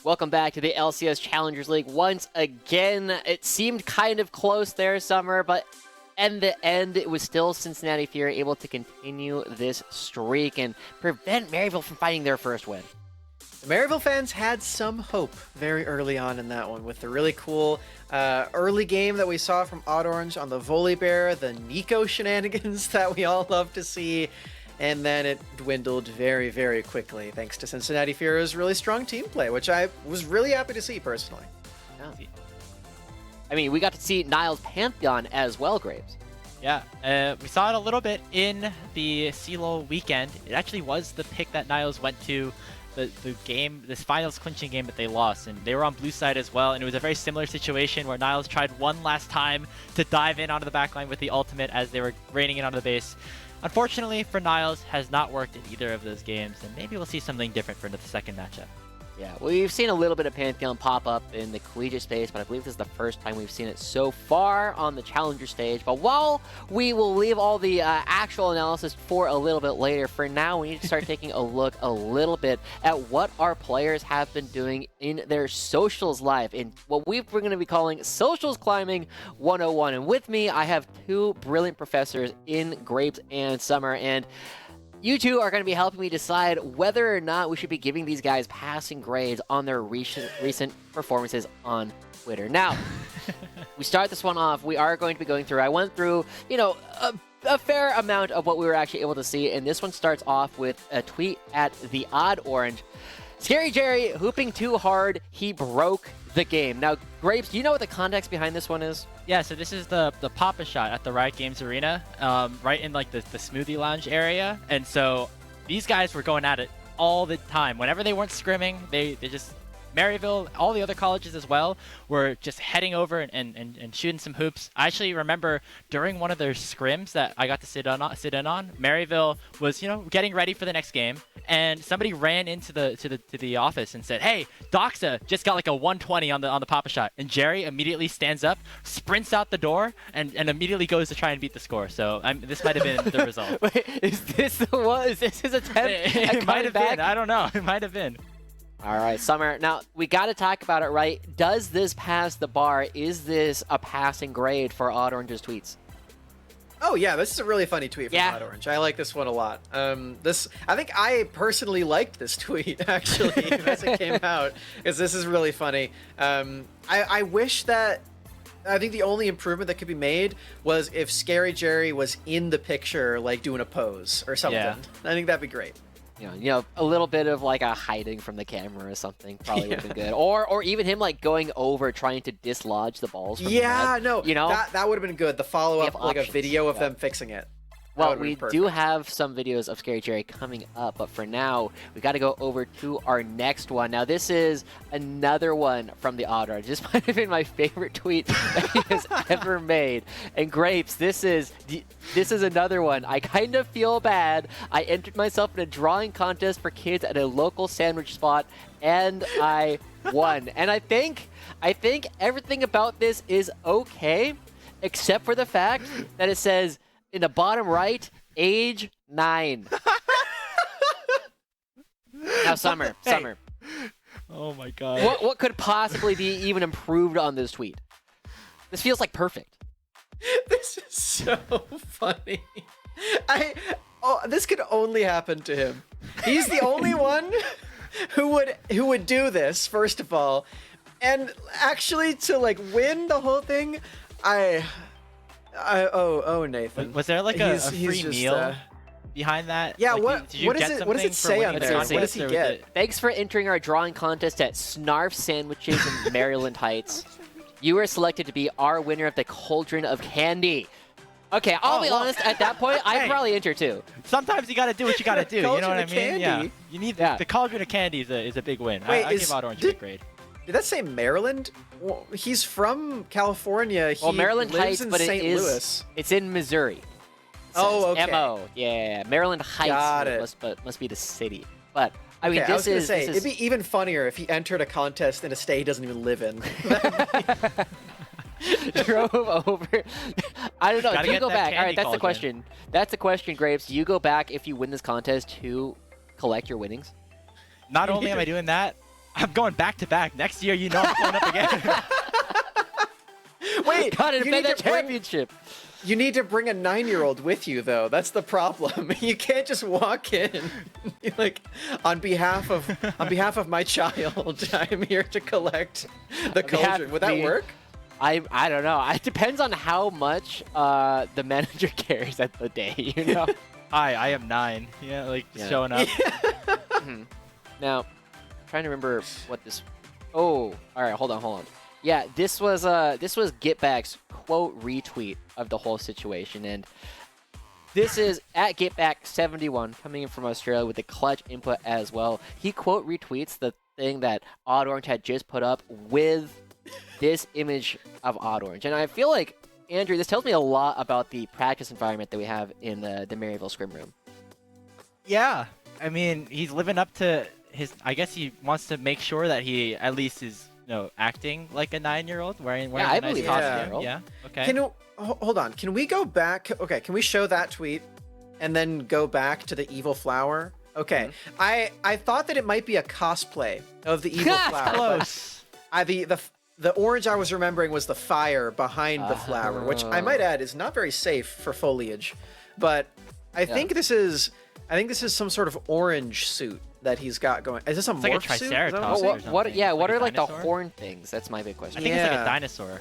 Welcome back to the LCS Challengers League. Once again, it seemed kind of close there, Summer, but in the end, it was still Cincinnati Fury able to continue this streak and prevent Maryville from finding their first win. The Maryville fans had some hope very early on in that one with the really cool early game that we saw from Odd Orange on the Volibear, the Nico shenanigans that we all love to see. And then it dwindled very, very quickly thanks to Cincinnati Fury's really strong team play, which I was really happy to see personally. Yeah. I mean, we got to see Niles Pantheon as well, Graves. Yeah, we saw it a little bit in the CLO weekend. It actually was the pick that Niles went to the game, this finals clinching game that they lost, and they were on blue side as well, and it was a very similar situation where Niles tried one last time to dive in onto the backline with the ultimate as they were raining in onto the base. Unfortunately for Niles, has not worked in either of those games, and maybe we'll see something different for the second matchup. Yeah, we've seen a little bit of Pantheon pop up in the collegiate space, but I believe this is the first time we've seen it so far on the Challenger stage. But while we will leave all the actual analysis for a little bit later, for now we need to start taking a look a little bit at what our players have been doing in their socials life, in what we're going to be calling Socials Climbing 101. And with me, I have two brilliant professors in Grapes and Summer, and you two are going to be helping me decide whether or not we should be giving these guys passing grades on their recent performances on Twitter. Now, we start this one off. We are going to be going through, I went through, you know, a fair amount of what we were actually able to see, and this one starts off with a tweet at the Odd Orange. Scary Jerry hooping too hard, he broke the game. Now, Grapes, do you know what the context behind this one is? Yeah, so this is the Papa Shot at the Riot Games Arena, right in like the smoothie lounge area. And so these guys were going at it all the time. Whenever they weren't scrimming, they just, Maryville, all the other colleges as well, were just heading over and shooting some hoops. I actually remember during one of their scrims that I got to sit in on, Maryville was, you know, getting ready for the next game, and somebody ran into the office and said, "Hey, Doxa just got like a 120 on the Papa Shot," and Jerry immediately stands up, sprints out the door, and immediately goes to try and beat the score. So this might have been the result. Wait, is this the one? Is this his attempt? It might have been. I don't know. It might have been. All right, Summer. Now, we got to talk about it, right? Does this pass the bar? Is this a passing grade for Odd Orange's tweets? Oh yeah, this is a really funny tweet from Odd Orange. I like this one a lot. I think I personally liked this tweet actually as it came out, because this is really funny. I wish that, I think the only improvement that could be made was if Scary Jerry was in the picture, like doing a pose or something. Yeah. I think that'd be great. You know, a little bit of like a hiding from the camera or something probably would have been good. Or even him like going over trying to dislodge the balls from the net, no, you know? That would have been good. The follow-up, like a video of them fixing it. Well, we do have some videos of Scary Jerry coming up, but for now, we got to go over to our next one. Now, this is another one from the Odd Orange. This might have been my favorite tweet that he has ever made. And Grapes, this is another one. I kind of feel bad. I entered myself in a drawing contest for kids at a local sandwich spot, and I won. And I think everything about this is okay, except for the fact that it says, in the bottom right, age 9. Now, Summer. Oh my God. What could possibly be even improved on this tweet? This feels like perfect. This is so funny. This could only happen to him. He's the only one who would do this, first of all, and actually to like win the whole thing. Nathan. Was there like a free meal behind that? Yeah, like, what does it say on there? What does he get? Thanks for entering our drawing contest at Snarf Sandwiches in Maryland Heights. You were selected to be our winner of the Cauldron of Candy. Okay, I'll be honest, at that point, I'd probably enter too. Sometimes you gotta do what you gotta do, you know what I mean? Candy. Yeah. You need the Cauldron of Candy is a big win. Wait, I give Odd Orange a big grade. Did that say Maryland? Well, he's from California. He Maryland lives Heights, in but St. Louis. It's in Missouri. Okay. MO. Yeah, Maryland Heights must be the city. But I mean, this is it'd be even funnier if he entered a contest in a state he doesn't even live in. Drove over. I don't know. Gotta Do you get go that back? All right, candy that's the cauldron. question. That's the question, Grapes. Do you go back if you win this contest to collect your winnings? Not only am I doing that, I'm going back to back. Next year, you know I'm going up again. Wait, Gotta you defend need that to bring, championship. you need to bring a 9-year-old with you, though. That's the problem. You can't just walk in like, on behalf of my child, I'm here to collect the cauldron. Would that work? I don't know. It depends on how much the manager cares at the day, you know? Hi, I am 9. Yeah, like showing up. Now, trying to remember what this. Oh, all right. Hold on. Yeah, this was Getback's quote retweet of the whole situation, and this is at Getback71 coming in from Australia with the clutch input as well. He quote retweets the thing that Odd Orange had just put up with this image of Odd Orange, and I feel like, Andrew, this tells me a lot about the practice environment that we have in the Maryville scrim room. Yeah, I mean, he's living up to his. I guess he wants to make sure that he at least is, acting like a 9-year-old, wearing Yeah, I a nice believe costume. it. Yeah. Okay. Hold on. Can we go back? Okay, can we show that tweet and then go back to the evil flower? Okay. I thought that it might be a cosplay of the evil flower. Close. The orange I was remembering was the fire behind the flower, which I might add is not very safe for foliage. But I think this is some sort of orange suit that he's got going. Is this a morph like a suit? Is that triceratops. what I'm or saying? What? Yeah. What Like are a like the dinosaur? horn things? That's my big question. I think it's like Yeah. a dinosaur.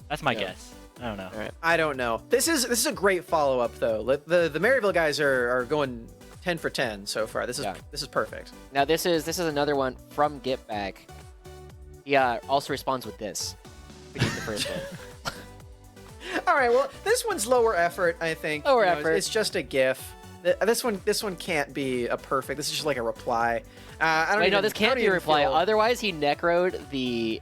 That's my guess. I don't know. All right. I don't know. This is a great follow up though. The Maryville guys are going 10 for 10 so far. This is perfect. Now this is another one from Getback. He also responds with this. Which is the first one. All right, well, this one's lower effort, I think. Lower effort. It's just a GIF. This one can't be a perfect. This is just like a reply. I don't Wait, even, no, this I can't don't be a even reply. feel- Otherwise, he necroed the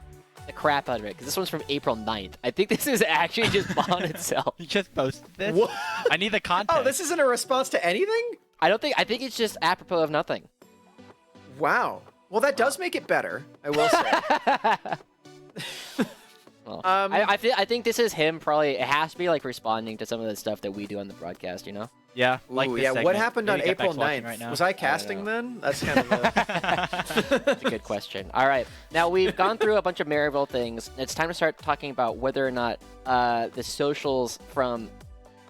crap out of it, because this one's from April 9th. I think this is actually just Bond itself. You just posted this? What? I need the context. Oh, this isn't a response to anything? I think it's just apropos of nothing. Wow. Well, that does make it better, I will say. Well, I think this is him probably. It has to be like responding to some of the stuff that we do on the broadcast, you know? Yeah, Ooh, this yeah. What segment. happened on Maybe April Getback's watching 9th? right now. Was I casting then? That's kind of a... That's a good question. All right. Now, we've gone through a bunch of Maryville things. It's time to start talking about whether or not the socials from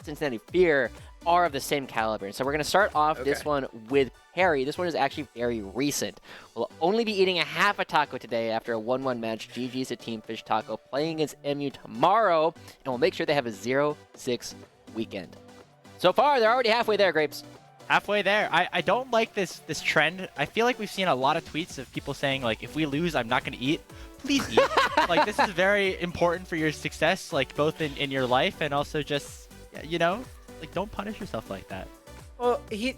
Cincinnati Fear are of the same caliber. So we're going to start off this one with Harry. This one is actually very recent. We'll only be eating a half a taco today after a 1-1 match. GG's to Team Fish Taco playing against MU tomorrow, and we'll make sure they have a 0-6 weekend. So far, they're already halfway there, Grapes. Halfway there. I don't like this trend. I feel like we've seen a lot of tweets of people saying, like, if we lose, I'm not going to eat. Please eat. Like, this is very important for your success, like, both in your life and also just, like, don't punish yourself like that. Well, he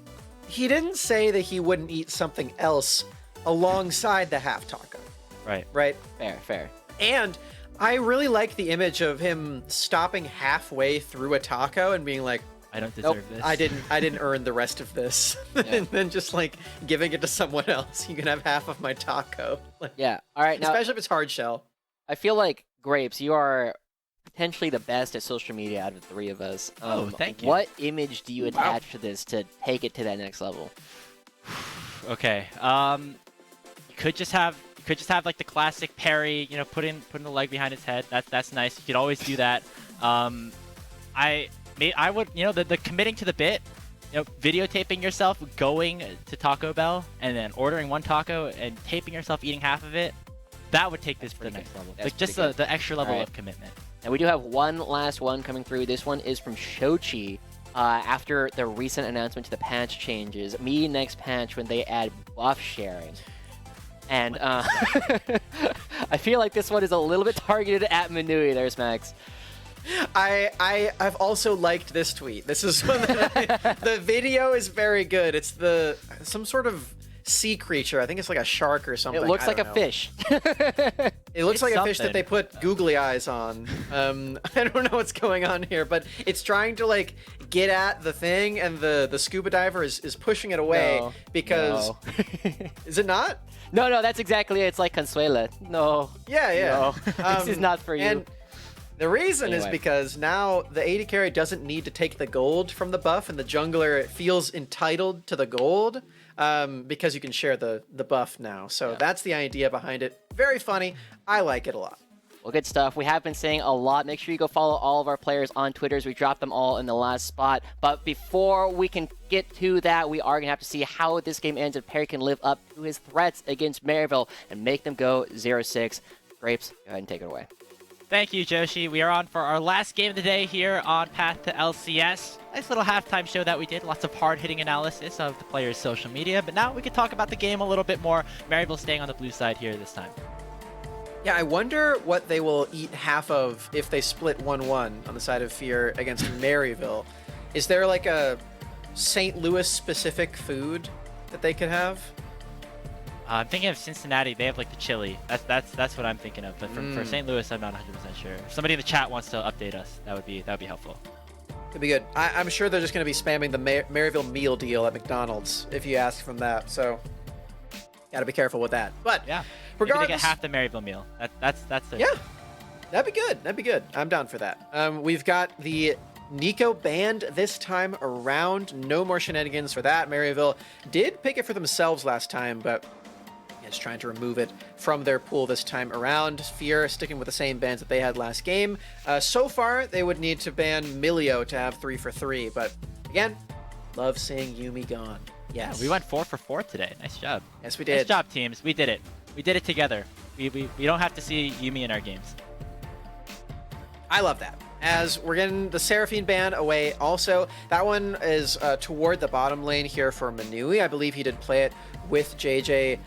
didn't say that he wouldn't eat something else alongside the half taco. Right. Right? Fair. And I really like the image of him stopping halfway through a taco and being like, I don't deserve this. I didn't earn the rest of this. And then just like giving it to someone else. You can have half of my taco. Like, Yeah. All right. Now, especially if it's hard shell. I feel like, Grapes, you are potentially the best at social media out of the three of us. Oh, thank you. What image do you attach to this to take it to that next level? Okay. You could just have like the classic parry, putting the leg behind his head. That's nice. You could always do that. I would, the committing to the bit, videotaping yourself going to Taco Bell and then ordering one taco and taping yourself eating half of it. That would take this to the next level. Like just the extra level of commitment. And we do have one last one coming through. This one is from Shochi. After the recent announcement to the patch changes, me next patch when they add buff sharing. And I feel like this one is a little bit targeted at Manui. There's Max. I've also liked this tweet. This is one that the video is very good. It's some sort of sea creature. I think it's like a shark or something. It looks I like a don't know. fish. It looks like a fish that something. they put googly eyes on. I don't know what's going on here, but it's trying to like get at the thing, and the scuba diver is pushing it away because No. Is it not? No, that's exactly it. It's like Consuela. No. Yeah. No. This is not for you. And the reason is Anyway. because now the AD carry doesn't need to take the gold from the buff, and the jungler feels entitled to the gold. because you can share the buff now. So that's the idea behind it. Very funny. I like it a lot. Well, good stuff. We have been saying a lot. Make sure you go follow all of our players on Twitters. We dropped them all in the last spot. But before we can get to that, we are going to have to see how this game ends if Perry can live up to his threats against Maryville and make them go 0-6. Grapes, go ahead and take it away. Thank you, Joshi. We are on for our last game of the day here on Path to LCS. Nice little halftime show that we did. Lots of hard-hitting analysis of the players' social media. But now we can talk about the game a little bit more. Maryville staying on the blue side here this time. Yeah, I wonder what they will eat half of if they split 1-1 on the side of Fear against Maryville. Is there like a St. Louis specific food that they could have? I'm thinking of Cincinnati. They have like the chili. That's what I'm thinking of. But for St. Louis, I'm not 100% sure. If somebody in the chat wants to update us, that would be helpful. Could be good. I'm sure they're just going to be spamming the Maryville meal deal at McDonald's if you ask from that. So gotta be careful with that. But yeah, regardless, maybe they get half the Maryville meal. That's it. Yeah, that'd be good. That'd be good. I'm down for that. We've got the NACL banned this time around. No more shenanigans for that. Maryville did pick it for themselves last time, but is trying to remove it from their pool this time around. Fear sticking with the same bans that they had last game. So far, they would need to ban Milio to have 3 for 3, but again, love seeing Yuumi gone. Yes. Yeah, we went 4 for 4 today. Nice job. Yes, we did. Nice job, teams. We did it. We did it together. We don't have to see Yuumi in our games. I love that. As we're getting the Seraphine ban away also. That one is toward the bottom lane here for Manui. I believe he did play it with JJ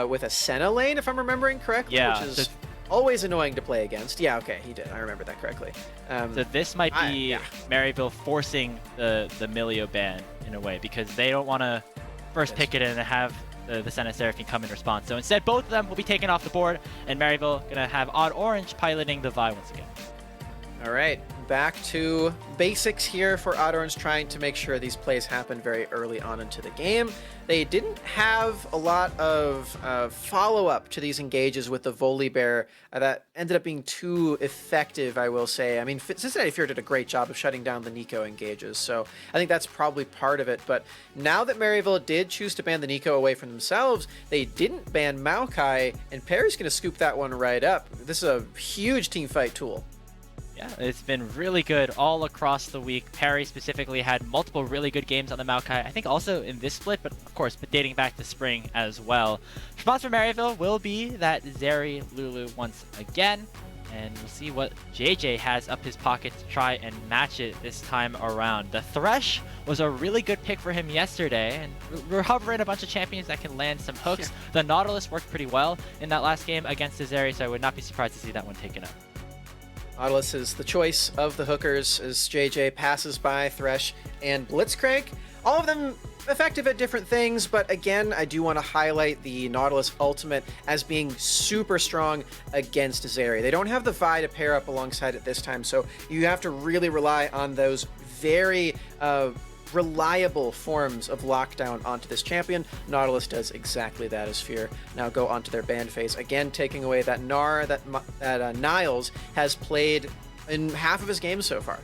with a Senna lane, if I'm remembering correctly, yeah, which is always annoying to play against. Yeah, okay, he did. I remember that correctly. So this might be Maryville forcing the Milio ban in a way, because they don't want to first pick it and have the Senna Seraphine come in response. So instead, both of them will be taken off the board, and Maryville going to have Odd Orange piloting the Vi once again. All right, back to basics here for Odd Orange, trying to make sure these plays happen very early on into the game. They didn't have a lot of follow-up to these engages with the Volibear that ended up being too effective, I will say. I mean, Cincinnati Fear did a great job of shutting down the Nico engages, so I think that's probably part of it. But now that Maryville did choose to ban the Nico away from themselves, they didn't ban Maokai, and Perry's going to scoop that one right up. This is a huge teamfight tool. Yeah, it's been really good all across the week. Perry specifically had multiple really good games on the Maokai. I think also in this split, but of course, dating back to spring as well. Response for Maryville will be that Zeri Lulu once again. And we'll see what JJ has up his pocket to try and match it this time around. The Thresh was a really good pick for him yesterday, and we're hovering a bunch of champions that can land some hooks. Yeah. The Nautilus worked pretty well in that last game against the Zeri, so I would not be surprised to see that one taken up. Nautilus is the choice of the hookers as JJ passes by Thresh and Blitzcrank. All of them effective at different things, but again, I do want to highlight the Nautilus ultimate as being super strong against Zeri. They don't have the Vi to pair up alongside it this time, so you have to really rely on those very reliable forms of lockdown onto this champion. Nautilus does exactly that as Fear now go onto their ban phase, again taking away that Gnar that Niles has played in half of his games so far.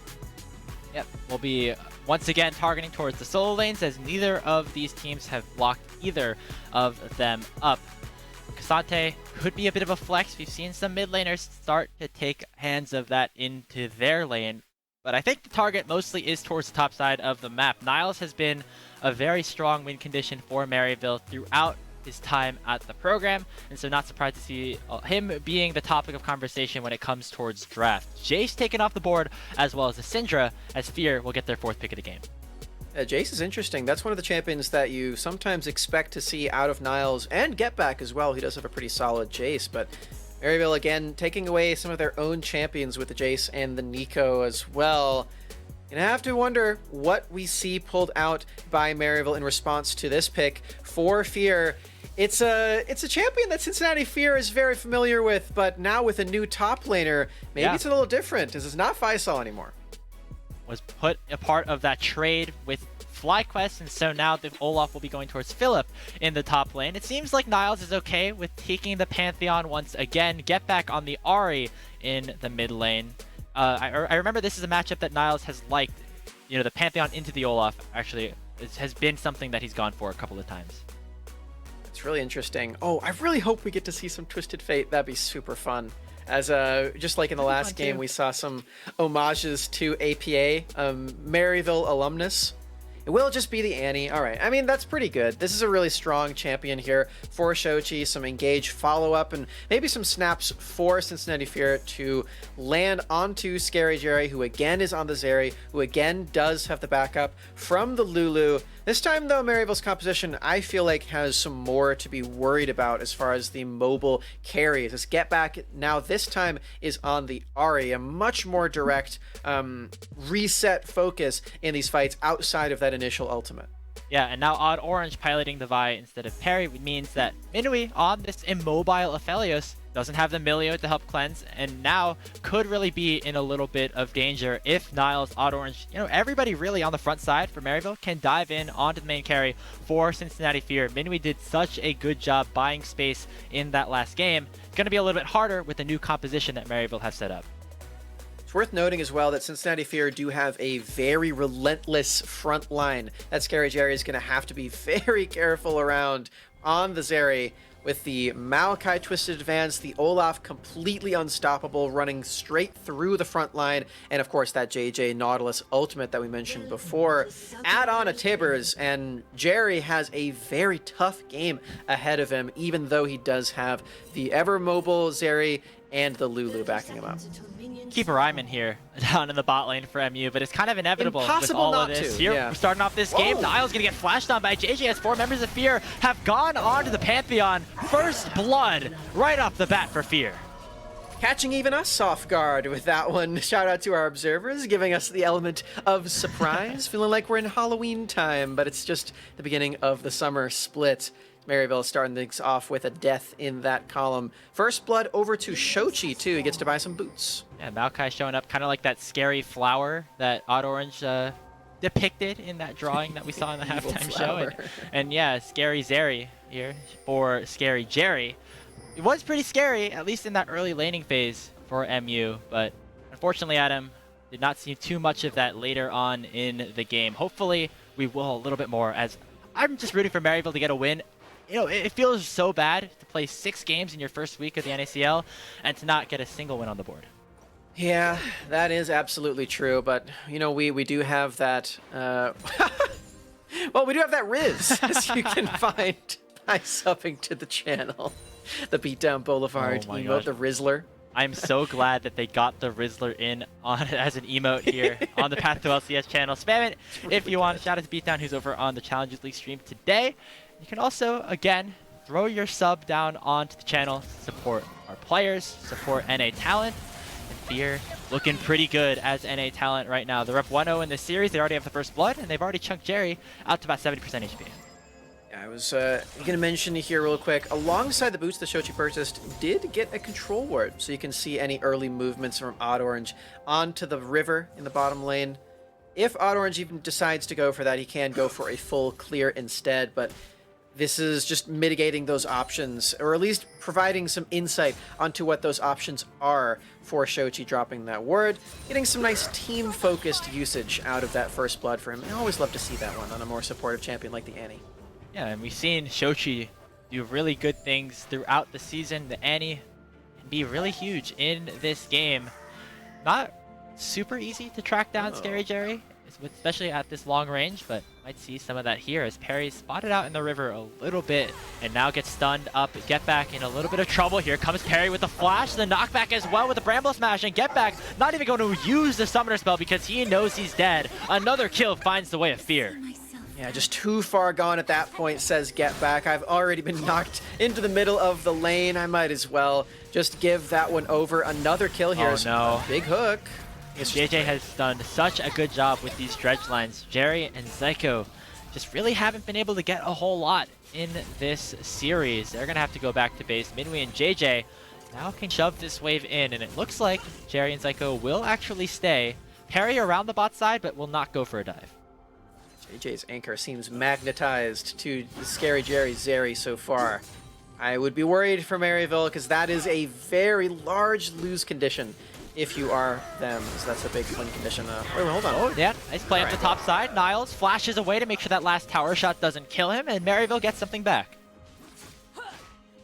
Yep, we'll be once again targeting towards the solo lanes, as neither of these teams have locked either of them up. Cassante could be a bit of a flex. We've seen some mid laners start to take hands of that into their lane, but I think the target mostly is towards the top side of the map. Niles has been a very strong win condition for Maryville throughout his time at the program, and so not surprised to see him being the topic of conversation when it comes towards draft. Jace taken off the board, as well as the Syndra, as Fear will get their 4th pick of the game. Jace is interesting. That's one of the champions that you sometimes expect to see out of Niles, and Get Back as well. He does have a pretty solid Jace, but Maryville again taking away some of their own champions with the Jace and the Nico as well. And I have to wonder what we see pulled out by Maryville in response to this pick for Fear. It's a champion that Cincinnati Fear is very familiar with, but now with a new top laner, maybe it's a little different. This is not Faisal anymore. Was put a part of that trade with FlyQuest, and so now the Olaf will be going towards Philip in the top lane. It seems like Niles is okay with taking the Pantheon once again. Get back on the Ahri in the mid lane. I remember this is a matchup that Niles has liked. You know, the Pantheon into the Olaf actually has been something that he's gone for a couple of times. It's really interesting. Oh, I really hope we get to see some Twisted Fate. That'd be super fun. As just like in the last game, we saw some homages to APA, Maryville alumnus. It will just be the Annie. All right. I mean, that's pretty good. This is a really strong champion here for Shochi. Some engage follow-up and maybe some snaps for Cincinnati Fear to land onto Scary Jerry, who again is on the Zeri, who again does have the backup from the Lulu. This time, though, Maryville's composition, I feel like, has some more to be worried about as far as the mobile carries. This Get Back now this time is on the Ari, a much more direct reset focus in these fights outside of that initial ultimate. Yeah, and now Odd Orange piloting the Vi instead of Parry means that Minui on this immobile Aphelios doesn't have the Milio to help cleanse, and now could really be in a little bit of danger if Niles, Odd Orange, everybody really on the front side for Maryville can dive in onto the main carry for Cincinnati Fear. Minui did such a good job buying space in that last game. It's going to be a little bit harder with the new composition that Maryville has set up. Worth noting as well that Cincinnati Fear do have a very relentless front line that Scary Jerry is going to have to be very careful around on the Zeri, with the Maokai Twisted Advance, the Olaf completely unstoppable, running straight through the front line, and of course that JJ Nautilus ultimate that we mentioned before. Add on a Tibbers, and Jerry has a very tough game ahead of him, even though he does have the ever mobile Zeri and the Lulu backing him up. Keep a Ryman here down in the bot lane for MU, but it's kind of inevitable Impossible with all not of this. to, Here, yeah. we're starting off this game. Niall's going to get flashed on by JJ as 4 members of Fear have gone on to the Pantheon. First blood right off the bat for Fear. Catching even us off guard with that one. Shout out to our observers, giving us the element of surprise. Feeling like we're in Halloween time, but it's just the beginning of the summer split. Maryville starting things off with a death in that column. First blood over to Shochi, too. He gets to buy some boots. Yeah, Maokai showing up kind of like that scary flower that Odd Orange depicted in that drawing that we saw in the halftime show. And yeah, Scary Zeri here for Scary Jerry. It was pretty scary, at least in that early laning phase for MU, but unfortunately, Adam, did not see too much of that later on in the game. Hopefully, we will a little bit more, as I'm just rooting for Maryville to get a win. It feels so bad to play 6 games in your first week of the NACL and to not get a single win on the board. Yeah, that is absolutely true, but, we do have that, well, we do have that Riz, as you can find by subbing to the channel. The Beatdown Boulevard emote, the Rizzler. I'm so glad that they got the Rizzler in on as an emote here on the Path to LCS channel. Spam it if you want. Shout out to Beatdown, who's over on the Challengers League stream today. You can also, again, throw your sub down onto the channel, support our players, support NA Talent, and Fear looking pretty good as NA Talent right now. They're up 1-0 in this series. They already have the first blood, and they've already chunked Jerry out to about 70% HP. I was going to mention here real quick, alongside the boots the Shochi purchased, did get a control ward, so you can see any early movements from Odd Orange onto the river in the bottom lane. If Odd Orange even decides to go for that, he can go for a full clear instead, but this is just mitigating those options, or at least providing some insight onto what those options are for Shochi dropping that word, getting some nice team-focused usage out of that first blood for him. I always love to see that one on a more supportive champion like the Annie. Yeah, and we've seen Shochi do really good things throughout the season. The Annie can be really huge in this game. Not super easy to track down Scary Jerry, especially at this long range, but might see some of that here as Perry spotted out in the river a little bit and now gets stunned up. Get Back in a little bit of trouble. Here comes Perry with the flash, the knockback as well with the Bramble Smash, and Get Back not even going to use the Summoner spell because he knows he's dead. Another kill finds the way of Fear. Yeah, just too far gone at that point, says Get Back. I've already been knocked into the middle of the lane. I might as well just give that one over. Another kill here. Oh no. Big hook. JJ has done such a good job with these dredge lines. Jerry and Zyko just really haven't been able to get a whole lot in this series. They're going to have to go back to base. Minui and JJ now can shove this wave in, and it looks like Jerry and Zyko will actually stay. Parry around the bot side, but will not go for a dive. JJ's anchor seems magnetized to the Scary Jerry Zeri so far. I would be worried for Maryville because that is a very large lose condition if you are them. So that's a big win condition. Wait, hold on. Oh, yeah, nice play up the top side. Niles flashes away to make sure that last tower shot doesn't kill him, and Maryville gets something back.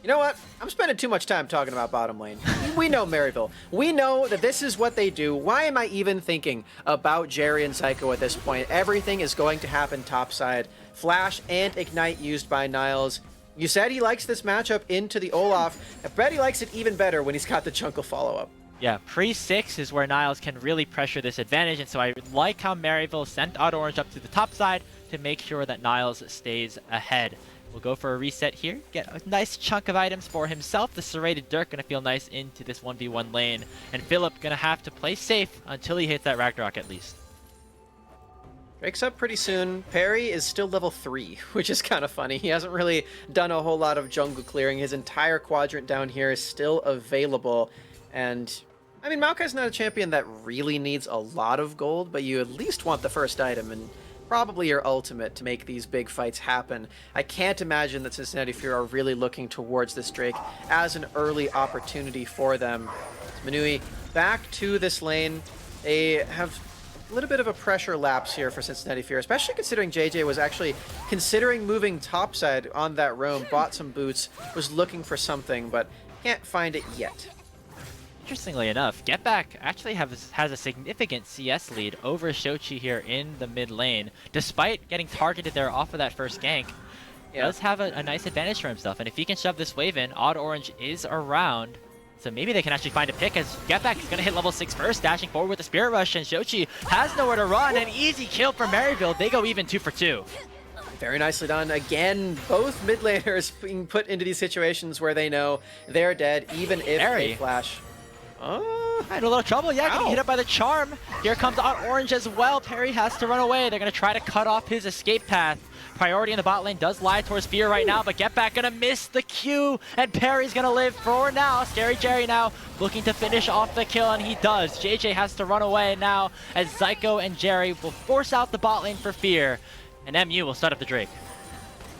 You know what? I'm spending too much time talking about bottom lane. We know Maryville. We know that this is what they do. Why am I even thinking about Jerry and Psycho at this point? Everything is going to happen topside. Flash and Ignite used by Niles. You said he likes this matchup into the Olaf. I bet he likes it even better when he's got the Jungle follow-up. Yeah, pre-6 is where Niles can really pressure this advantage, and so I like how Maryville sent Odd Orange up to the top side to make sure that Niles stays ahead. We'll go for a reset here, get a nice chunk of items for himself. The Serrated Dirk gonna feel nice into this 1v1 lane, and Philip gonna have to play safe until he hits that Ragnarok at least. Drake's up pretty soon. Perry is still level 3, which is kind of funny. He hasn't really done a whole lot of jungle clearing. His entire quadrant down here is still available, and I mean, Maokai's not a champion that really needs a lot of gold, but you at least want the first item, and probably your ultimate to make these big fights happen. I can't imagine that Cincinnati Fear are really looking towards this Drake as an early opportunity for them. Manui back to this lane. They have a little bit of a pressure lapse here for Cincinnati Fear, especially considering JJ was actually considering moving topside on that roam, bought some boots, was looking for something, but can't find it yet. Interestingly enough, Get Back actually has a significant CS lead over Shochi here in the mid lane. Despite getting targeted there off of that first gank, does have a nice advantage for himself. And if he can shove this wave in, Odd Orange is around. So maybe they can actually find a pick, as Get Back is going to hit level 6 first, dashing forward with the Spirit Rush, and Shochi has nowhere to run. An easy kill for Maryville. They go even 2 for 2. Very nicely done. Again, both mid laners being put into these situations where they know they're dead, even if they flash. Oh, had a little trouble. Yeah, getting hit up by the charm. Here comes Odd Orange as well. Perry has to run away. They're going to try to cut off his escape path. Priority in the bot lane does lie towards Fear right now, but Get Back going to miss the Q, and Perry's going to live for now. Scary Jerry now looking to finish off the kill, and he does. JJ has to run away now as Zyko and Jerry will force out the bot lane for Fear, and MU will start up the Drake.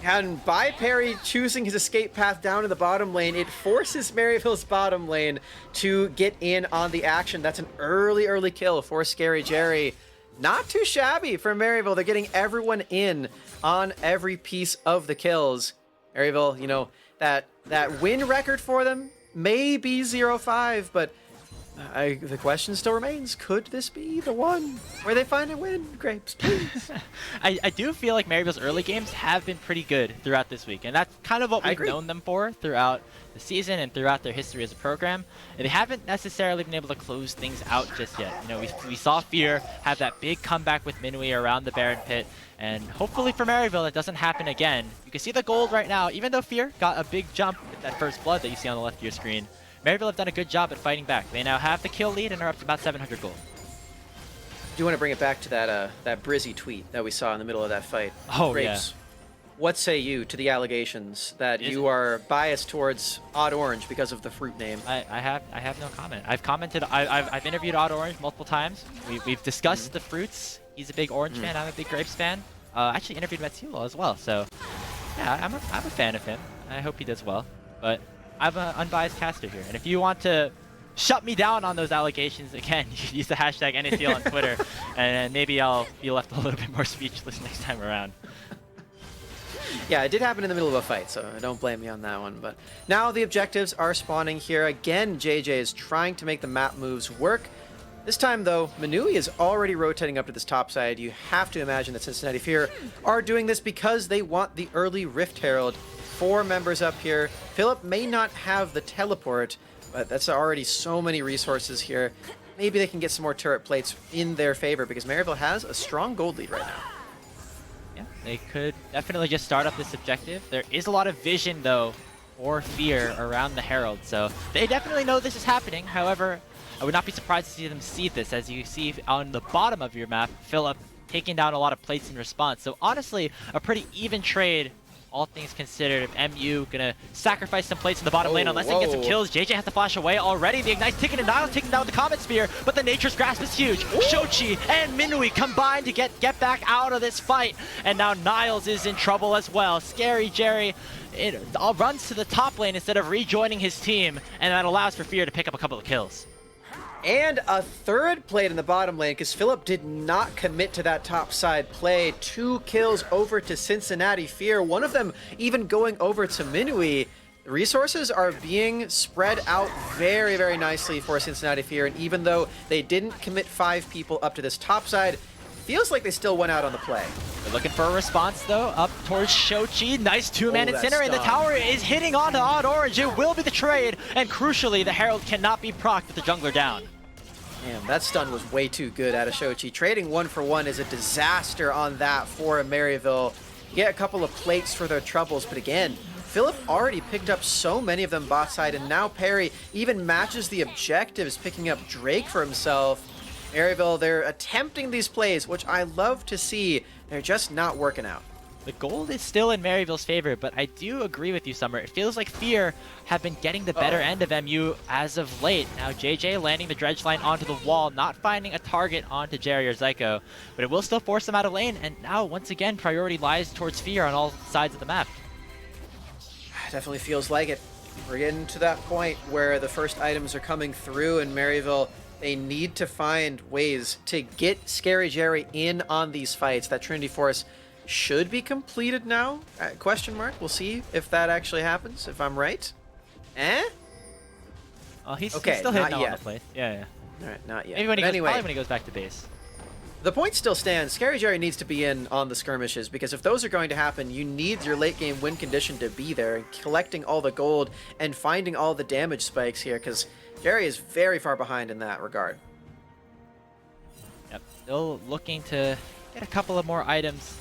And by Perry choosing his escape path down in the bottom lane, it forces Maryville's bottom lane to get in on the action. That's an early kill for Scary Jerry. Not too shabby for Maryville. They're getting everyone in on every piece of the kills. Maryville, you know, that win record for them may be 0-5, but the question still remains, could this be the one where they find a win? Grapes, please. I do feel like Maryville's early games have been pretty good throughout this week, and that's kind of what we've known them for throughout the season and throughout their history as a program. And they haven't necessarily been able to close things out just yet. You know, we saw Fear have that big comeback with Minui around the Baron Pit, and hopefully for Maryville it doesn't happen again. You can see the gold right now, even though Fear got a big jump with that first blood that you see on the left of your screen. Maryville have done a good job at fighting back. They now have the kill lead and are up to about 700 gold. I do want to bring it back to that Brizzy tweet that we saw in the middle of that fight. Oh, Grapes, what say you to the allegations that you are biased towards Odd Orange because of the fruit name? I have no comment. I've commented. I've interviewed Odd Orange multiple times. We've discussed the fruits. He's a big orange fan. I'm a big grapes fan. Actually interviewed Metsulo as well. So yeah, I'm a fan of him. I hope he does well. But I'm an unbiased caster here, and if you want to shut me down on those allegations, again, you can use the hashtag NACL on Twitter, and maybe I'll be left a little bit more speechless next time around. Yeah, it did happen in the middle of a fight, so don't blame me on that one. But now the objectives are spawning here. Again, JJ is trying to make the map moves work. This time, though, Manui is already rotating up to this top side. You have to imagine that Cincinnati Fear are doing this because they want the early Rift Herald. 4 members up here. Philip may not have the teleport, but that's already so many resources here. Maybe they can get some more turret plates in their favor because Maryville has a strong gold lead right now. Yeah, they could definitely just start up this objective. There is a lot of vision, though, or Fear around the Herald, so they definitely know this is happening. However, I would not be surprised to see them see this, as you see on the bottom of your map, Philip taking down a lot of plates in response. So honestly, a pretty even trade, all things considered. If MU gonna sacrifice some plates in the bottom lane unless they get some kills. JJ has to flash away already. The Ignite's taking it, Niles taking down the Comet Spear, but the Nature's Grasp is huge. Shochi and Minui combine to get back out of this fight, and now Niles is in trouble as well. Scary Jerry runs to the top lane instead of rejoining his team, and that allows for Fear to pick up a couple of kills. And a third plate in the bottom lane because Philip did not commit to that top side play. 2 kills over to Cincinnati Fear. One of them even going over to Minui. The resources are being spread out very, very nicely for Cincinnati Fear, and even though they didn't commit 5 people up to this top side, feels like they still went out on the play. They're looking for a response, though, up towards Shochi. Nice two-man center, and the tower is hitting onto Odd Orange. It will be the trade, and crucially, the Herald cannot be procced with the jungler down. Damn, that stun was way too good out of Shochi. Trading 1-for-1 is a disaster on that for Maryville. Get a couple of plates for their troubles, but again, Philip already picked up so many of them bot side, and now Perry even matches the objectives, picking up Drake for himself. Maryville, they're attempting these plays, which I love to see. They're just not working out. The gold is still in Maryville's favor, but I do agree with you, Summer. It feels like Fear have been getting the better end of MU as of late. Now JJ landing the dredge line onto the wall, not finding a target onto Jerry or Zyko, but it will still force them out of lane, and now once again priority lies towards Fear on all sides of the map. Definitely feels like it. We're getting to that point where the first items are coming through, and Maryville, they need to find ways to get Scary Jerry in on these fights. That Trinity Force should be completed now? Question mark. We'll see if that actually happens, if I'm right. Oh, he's okay, still hitting on yet. the play. Yeah. All right, not yet. Maybe when he goes, anyway, probably when he goes back to base. the point still stands. Scary Jerry needs to be in on the skirmishes, because if those are going to happen, you need your late game win condition to be there, and collecting all the gold and finding all the damage spikes here, because Jerry is very far behind in that regard. Yep, still looking to get a couple of more items,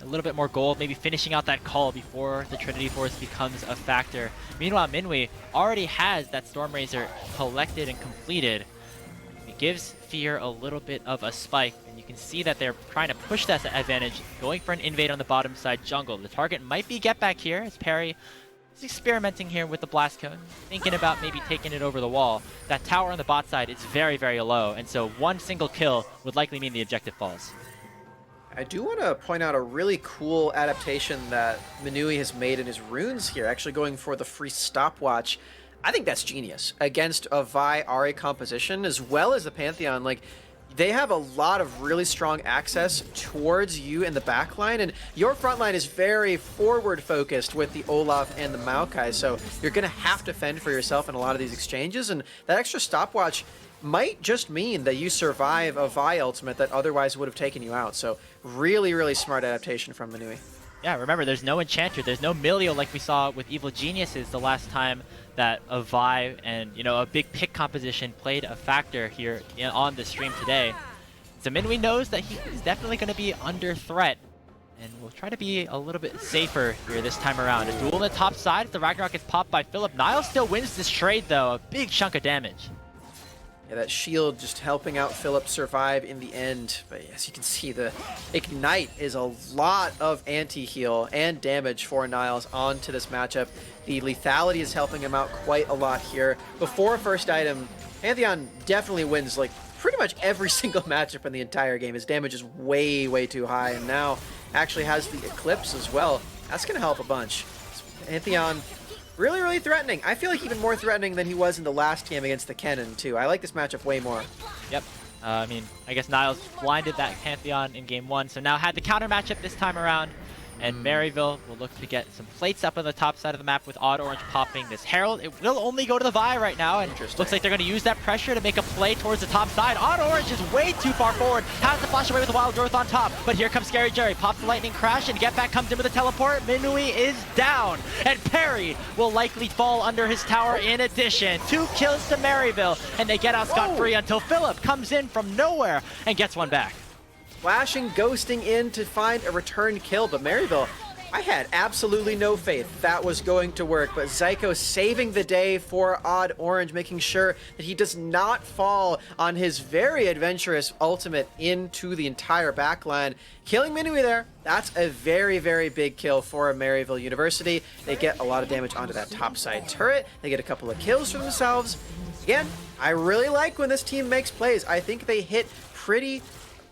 a little bit more gold, maybe finishing out that call before the Trinity Force becomes a factor. Meanwhile, Minwi already has that Stormrazor collected and completed. It gives Fear a little bit of a spike, and you can see that they're trying to push that advantage, going for an invade on the bottom side jungle. The target might be get back here, as Perry is experimenting here with the blast cone, thinking about maybe taking it over the wall. That tower on the bot side is very, very low, and so one single kill would likely mean the objective falls. I do want to point out a really cool adaptation that Minui has made in his runes here, actually going for the free stopwatch. I think that's genius against a Vi Ahri composition as well as the Pantheon. Like, they have a lot of really strong access towards you in the back line, and your front line is very forward focused with the Olaf and the Maokai, so you're going to have to fend for yourself in a lot of these exchanges, and that extra stopwatch might just mean that you survive a Vi ultimate that otherwise would have taken you out. So really, really smart adaptation from Minui. Yeah, remember, there's no Enchanter, there's no Milio like we saw with Evil Geniuses the last time that a Vi and, you know, a big pick composition played a factor here on the stream today. So Minui knows that he is definitely going to be under threat, and we'll try to be a little bit safer here this time around. A duel on the top side, the Ragnarok is popped by Philip. Niall still wins this trade though, a big chunk of damage. Yeah, that shield just helping out Philip survive in the end. But as you can see, the Ignite is a lot of anti-heal and damage for Niles onto this matchup. The lethality is helping him out quite a lot here. Before first item, Pantheon definitely wins like pretty much every single matchup in the entire game. His damage is way, way too high, and now actually has the Eclipse as well. That's going to help a bunch. Pantheon really, really threatening. I feel like even more threatening than he was in the last game against the Kennen, too. I like this matchup way more. Yep. I mean, I guess Niles blinded that Pantheon in game 1, so now had the counter matchup this time around. And Maryville will look to get some plates up on the top side of the map with Odd Orange popping this Herald. It will only go to the Vi right now, and looks like they're going to use that pressure to make a play towards the top side. Odd Orange is way too far forward, has to flash away with the Wild Growth on top, but here comes Scary Jerry, pops the Lightning Crash, and Get Back comes in with a teleport. Minui is down, and Perry will likely fall under his tower in addition. 2 kills to Maryville, and they get out scot-free until Philip comes in from nowhere and gets one back. Flashing, ghosting in to find a return kill, but Maryville, I had absolutely no faith that was going to work, but Zyko saving the day for Odd Orange, making sure that he does not fall on his very adventurous ultimate into the entire backline. Killing Minui there, that's a very, very big kill for Maryville University. They get a lot of damage onto that top side turret. They get a couple of kills for themselves. Again, I really like when this team makes plays. I think they hit pretty...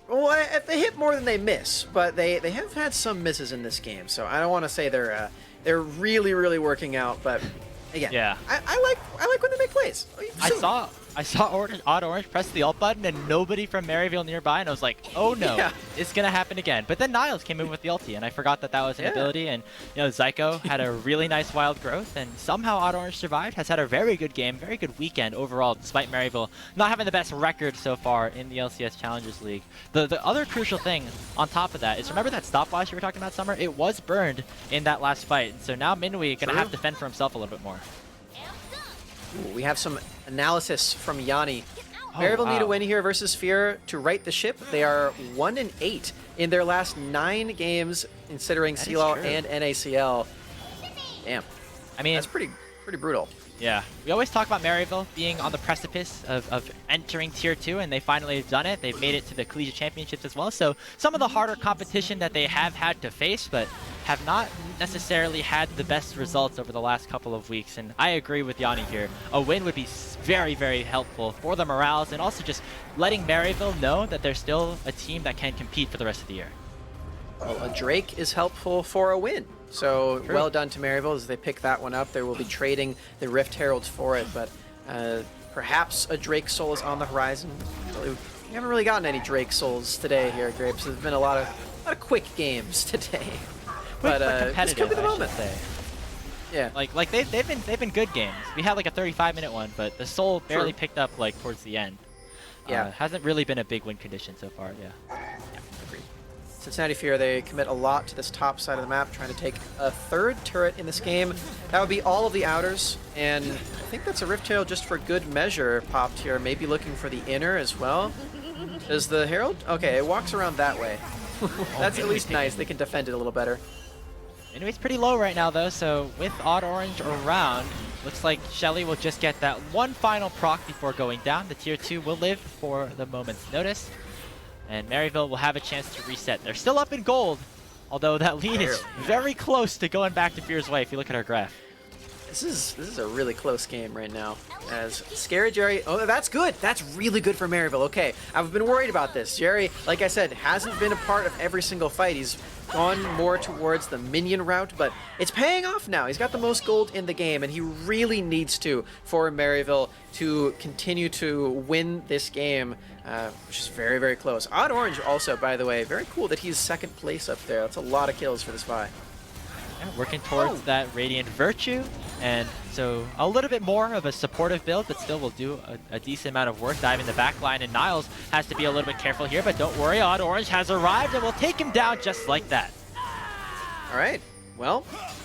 Well, they hit more than they miss, but they have had some misses in this game, so I don't want to say they're really, really working out, but again, yeah. I like when they make plays. plays. I saw Odd Orange press the alt button and nobody from Maryville nearby, and I was like, oh no, it's gonna happen again. But then Niles came in with the ulti, and I forgot that was an ability. And Zyko had a really nice wild growth, and somehow Odd Orange survived. Has had a very good game, very good weekend overall, despite Maryville not having the best record so far in the LCS Challengers League. The other crucial thing on top of that is, remember that stopwatch you were talking about, Summer? It was burned in that last fight, and so now Minwee gonna have to fend for himself a little bit more. Ooh, we have some analysis from Yanni. Maryville need a win here versus Fear to right the ship. They are 1-8 in their last 9 games, considering CLL and NACL. Damn. I mean, that's pretty brutal. Yeah, we always talk about Maryville being on the precipice of entering Tier 2, and they finally have done it. They've made it to the Collegiate Championships as well, so some of the harder competition that they have had to face, but have not necessarily had the best results over the last couple of weeks, and I agree with Yanni here. A win would be very, very helpful for the morales, and also just letting Maryville know that they're still a team that can compete for the rest of the year. Well, a Drake is helpful for a win. So well done to Maryville as they pick that one up. They will be trading the Rift Heralds for it, but perhaps a Drake Soul is on the horizon. We haven't really gotten any Drake Souls today here at Grapes. There's been a lot of quick games today, but this could be the moment. Yeah, like they've been good games. We had like a 35-minute one, but the Soul barely picked up like towards the end. Yeah, hasn't really been a big win condition so far. Yeah. Cincinnati Fear, they commit a lot to this top side of the map, trying to take a 3rd turret in this game. That would be all of the outers, and I think that's a Rift Herald just for good measure popped here. Maybe looking for the inner as well. Does the Herald? Okay, it walks around that way. That's at least nice. They can defend it a little better. Minwee's pretty low right now, though, so with Odd Orange around, looks like Shelly will just get that one final proc before going down. The Tier 2 will live for the moment's notice. And Maryville will have a chance to reset. They're still up in gold, although that lead is very close to going back to Fear's way if you look at our graph. This is a really close game right now. As Scary Jerry, oh, that's good. That's really good for Maryville. Okay, I've been worried about this. Jerry, like I said, hasn't been a part of every single fight. He's gone more towards the minion route, but it's paying off now. He's got the most gold in the game, and he really needs to for Maryville to continue to win this game, which is very, very close. Odd Orange also, by the way, very cool that he's 2nd place up there. That's a lot of kills for this Vi. Yeah, working towards that Radiant Virtue, and so a little bit more of a supportive build, but still will do a decent amount of work diving the back line, and Niles has to be a little bit careful here, but don't worry, Odd Orange has arrived and will take him down just like that. All right, well,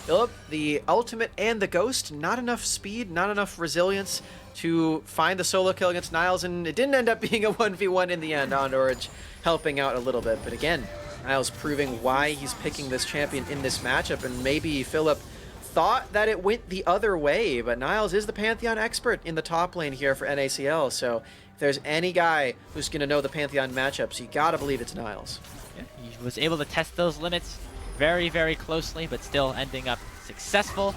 Philip, the ultimate and the ghost, not enough speed, not enough resilience to find the solo kill against Niles, and it didn't end up being a 1v1 in the end. Odd Orange helping out a little bit, but again, Niles proving why he's picking this champion in this matchup, and maybe Philip thought that it went the other way, but Niles is the Pantheon expert in the top lane here for NACL, so if there's any guy who's going to know the Pantheon matchups, you gotta believe it's Niles. Yeah, he was able to test those limits very, very closely, but still ending up successful.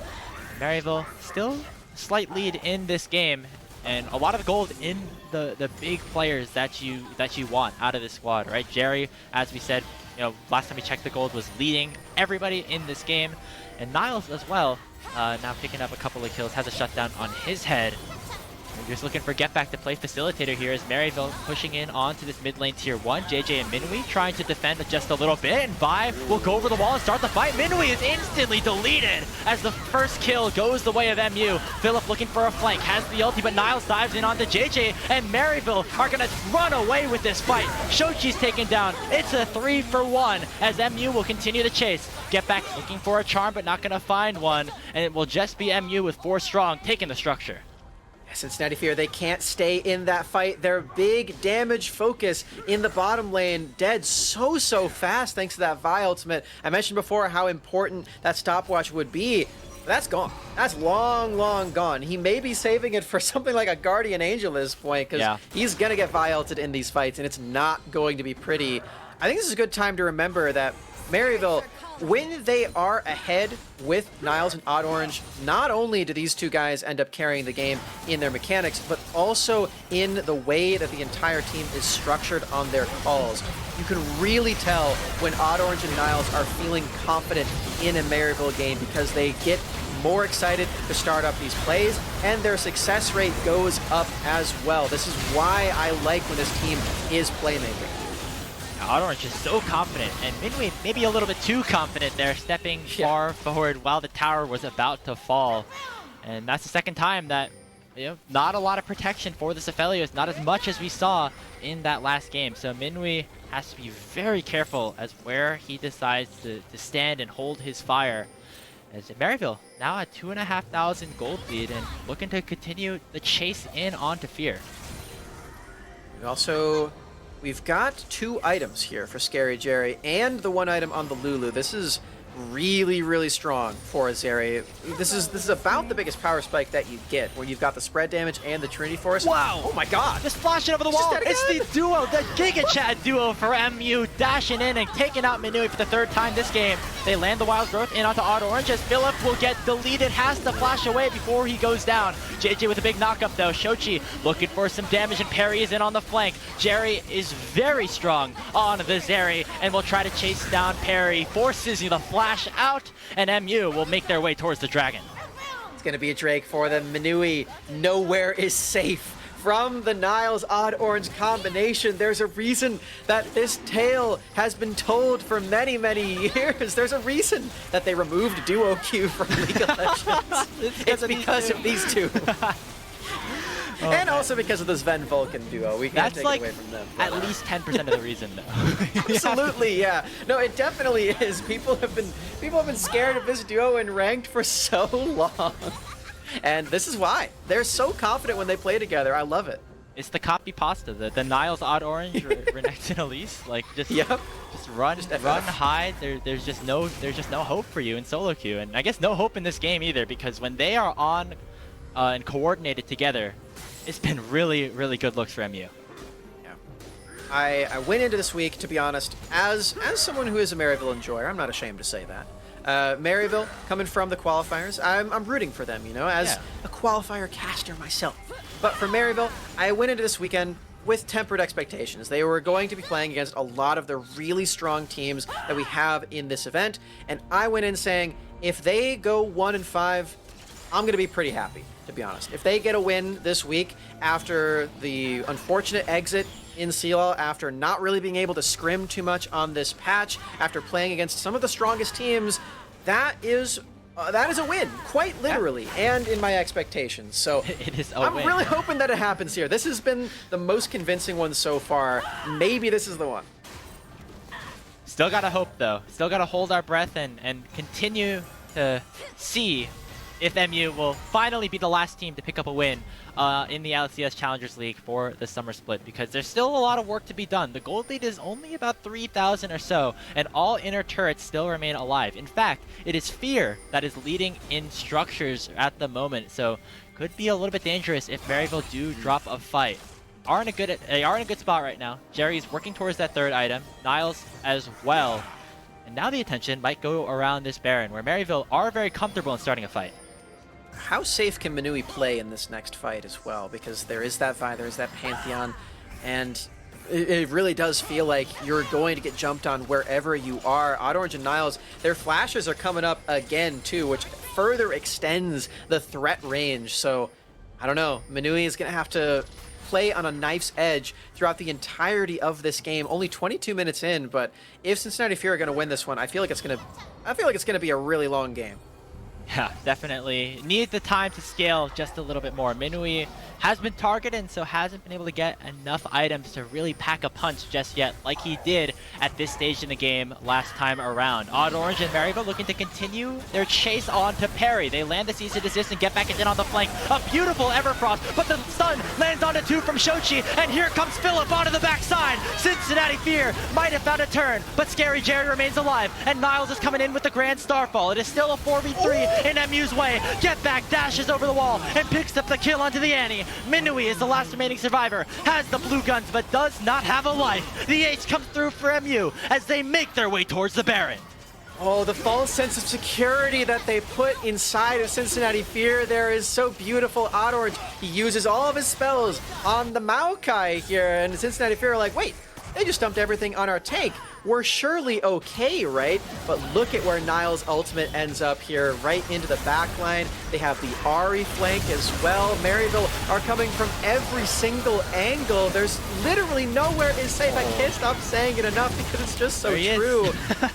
Maryville still a slight lead in this game, and a lot of gold in the big players that you want out of this squad, right? Jerry, as we said, last time we checked, the gold was leading everybody in this game, and Niles as well, now picking up a couple of kills, has a shutdown on his head. We're just looking for Get Back to play facilitator here as Maryville pushing in onto this mid lane Tier 1. JJ and Minwee trying to defend just a little bit, and Vi will go over the wall and start the fight. Minwee is instantly deleted as the first kill goes the way of MU. Philip looking for a flank, has the ulti, but Niles dives in onto JJ, and Maryville are going to run away with this fight. Shochi's taken down. It's a 3-for-1 as MU will continue to chase. Get Back looking for a charm, but not going to find one, and it will just be MU with 4 strong taking the structure. Cincinnati Fear, they can't stay in that fight. Their big damage focus in the bottom lane dead so fast thanks to that Vi ultimate. I mentioned before how important that stopwatch would be. That's gone. That's long gone. He may be saving it for something like a Guardian Angel at this point, because he's going to get Vi ulted in these fights, and it's not going to be pretty. I think this is a good time to remember that Maryville, when they are ahead with Niles and Odd Orange, not only do these two guys end up carrying the game in their mechanics, but also in the way that the entire team is structured on their calls. You can really tell when Odd Orange and Niles are feeling confident in a Maryville game because they get more excited to start up these plays, and their success rate goes up as well. This is why I like when this team is playmaking. Orange is so confident, and Minwei maybe a little bit too confident there, stepping far forward while the tower was about to fall. And that's the second time that, not a lot of protection for the Aphelios, not as much as we saw in that last game. So Minwei has to be very careful as where he decides to stand and hold his fire. As Maryville now at 2,500 gold lead and looking to continue the chase in onto Fear. We've got 2 items here for Scary Jerry and the 1 item on the Lulu. This is really, really strong for Azeri. This is about the biggest power spike that you get, where you've got the spread damage and the Trinity Force. Wow! Oh my god! Just flashing over the wall! It's the duo, the Giga Chad duo for MU, dashing in and taking out Minwei for the 3rd time this game. They land the Wild Growth in onto Odd Orange as Philip will get deleted, has to flash away before he goes down. JJ with a big knockup though. Shochi looking for some damage and Perry is in on the flank. Jerry is very strong on the Zeri and will try to chase down Perry, forces you the flash out, and MU will make their way towards the dragon. It's going to be a Drake for them. Minwei, nowhere is safe from the Niles Odd Orange combination. There's a reason that this tale has been told for many, many years. There's a reason that they removed Duo Q from League of Legends. It's because of these two. Oh, and also because of the Sven Vulcan duo. We can't take it away from them. At least 10% of the reason, though. Absolutely, yeah. No, it definitely is. People have been scared of this duo in ranked for so long. And this is why. They're so confident when they play together. I love it. It's the copy pasta, the Niles Odd Orange, Renekton Elise. Like just run, hide. There's just no hope for you in solo queue, and I guess no hope in this game either, because when they are on and coordinated together, it's been really, really good looks for MU. Yeah. I went into this week, to be honest, as someone who is a Maryville enjoyer. I'm not ashamed to say that. Maryville, coming from the qualifiers, I'm rooting for them, as a qualifier caster myself. But for Maryville, I went into this weekend with tempered expectations. They were going to be playing against a lot of the really strong teams that we have in this event, and I went in saying, if they go 1-5, I'm going to be pretty happy, to be honest. If they get a win this week after the unfortunate exit in CL, after not really being able to scrim too much on this patch, after playing against some of the strongest teams, that is a win, quite literally, and in my expectations. So it is I'm really hoping that it happens here. This has been the most convincing one so far. Maybe this is the one. Still gotta hope, though. Still gotta hold our breath and continue to see if MU will finally be the last team to pick up a win in the LCS Challengers League for the summer split, because there's still a lot of work to be done. The gold lead is only about 3,000 or so, and all inner turrets still remain alive. In fact, it is Fear that is leading in structures at the moment, so could be a little bit dangerous if Maryville do drop a fight. They are in a good spot right now. Jerry's working towards that 3rd item, Niles as well. And now the attention might go around this Baron, where Maryville are very comfortable in starting a fight. How safe can Minwei play in this next fight as well? Because there is that Vi, there is that Pantheon, and it really does feel like you're going to get jumped on wherever you are. Odd Orange and Niles, their flashes are coming up again too, which further extends the threat range. So, I don't know, Minwei is going to have to play on a knife's edge throughout the entirety of this game. Only 22 minutes in, but if Cincinnati Fear are going to win this one, I feel like it's going to be a really long game. Yeah, definitely. Need the time to scale just a little bit more. Minwei has been targeted, and so hasn't been able to get enough items to really pack a punch just yet, like he did at this stage in the game last time around. Odd Orange and Maryville looking to continue their chase on to Perry. They land the cease and desist and get back in on the flank. A beautiful Everfrost, but the stun lands onto 2 from Shochi, and here comes Philip onto the backside. Cincinnati Fear might have found a turn, but Scary Jerry remains alive, and Niles is coming in with the Grand Starfall. It is still a 4v3 in MU's way. Get back, dashes over the wall, and picks up the kill onto the Annie. Minwei is the last remaining survivor, has the blue guns, but does not have a life. The ace comes through for MU as they make their way towards the Baron. Oh, the false sense of security that they put inside of Cincinnati Fear there is so beautiful. Odd Orange, he uses all of his spells on the Maokai here, and Cincinnati Fear are like, wait, they just dumped everything on our tank. we're surely okay, right? But look at where Niall's ultimate ends up here, right into the backline. They have the Ahri flank as well. Maryville are coming from every single angle. There's literally nowhere is safe. I can't stop saying it enough because it's just so true.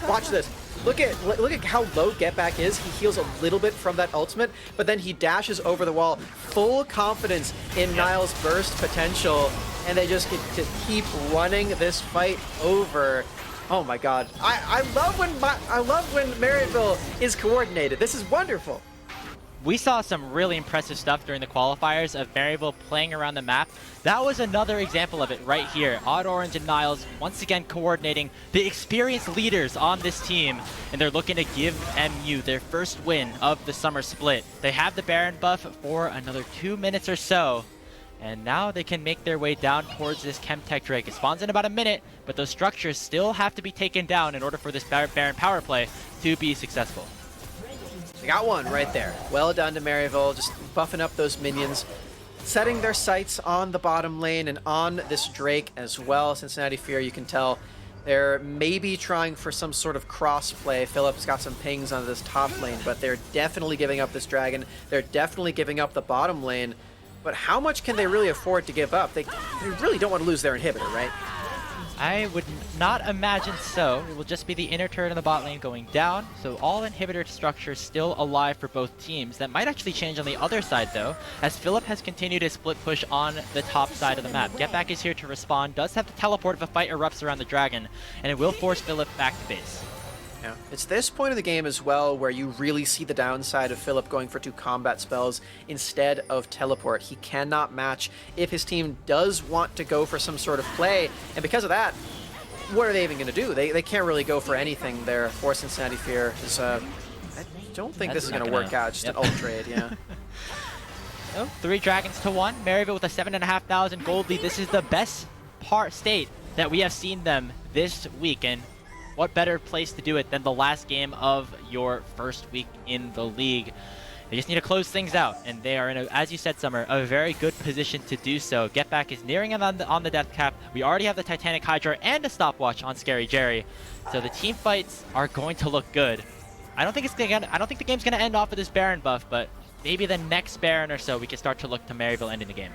Watch this. Look at how low Get Back is. He heals a little bit from that ultimate, but then he dashes over the wall. Full confidence in Niall's burst potential, and they just get to keep running this fight over. Oh my god. I love when Maryville is coordinated. This is wonderful. We saw some really impressive stuff during the qualifiers of Maryville playing around the map. That was another example of it right here. Odd Orange and Niles once again coordinating, the experienced leaders on this team, and they're looking to give MU their first win of the summer split. They have the Baron buff for another 2 minutes or so, and now they can make their way down towards this Chemtech Drake. It spawns in about a minute, but those structures still have to be taken down in order for this Baron power play to be successful. They got one right there. Well done to Maryville, just buffing up those minions, setting their sights on the bottom lane and on this Drake as well. Cincinnati Fear, you can tell they're maybe trying for some sort of cross-play. Philip's got some pings on this top lane, but they're definitely giving up this dragon. They're definitely giving up the bottom lane. But how much can they really afford to give up? They really don't want to lose their inhibitor, right? I would not imagine so. It will just be the inner turret in the bot lane going down, so all inhibitor structures still alive for both teams. That might actually change on the other side though, as Philip has continued his split push on the top side of the map. Get Back is here to respond, does have to teleport if a fight erupts around the dragon, and it will force Philip back to base. Yeah. It's this point of the game as well where you really see the downside of Philip going for 2 combat spells instead of teleport. He cannot match if his team does want to go for some sort of play, and because of that, what are they even going to do? They can't really go for anything there for Cincinnati Fear. I don't think this is going to work out. Just an ult trade, yeah. So, 3 dragons to 1. Maryville with a 7,500 gold lead. This is the best state that we have seen them this week, and what better place to do it than the last game of your first week in the league? They just need to close things out, and they are in, as you said, Summer, a very good position to do so. Get Back is nearing him on the death cap. We already have the Titanic Hydra and a stopwatch on Scary Jerry, so the team fights are going to look good. I don't think the game's gonna end off with this Baron buff, but maybe the next Baron or so we can start to look to Maryville ending the game.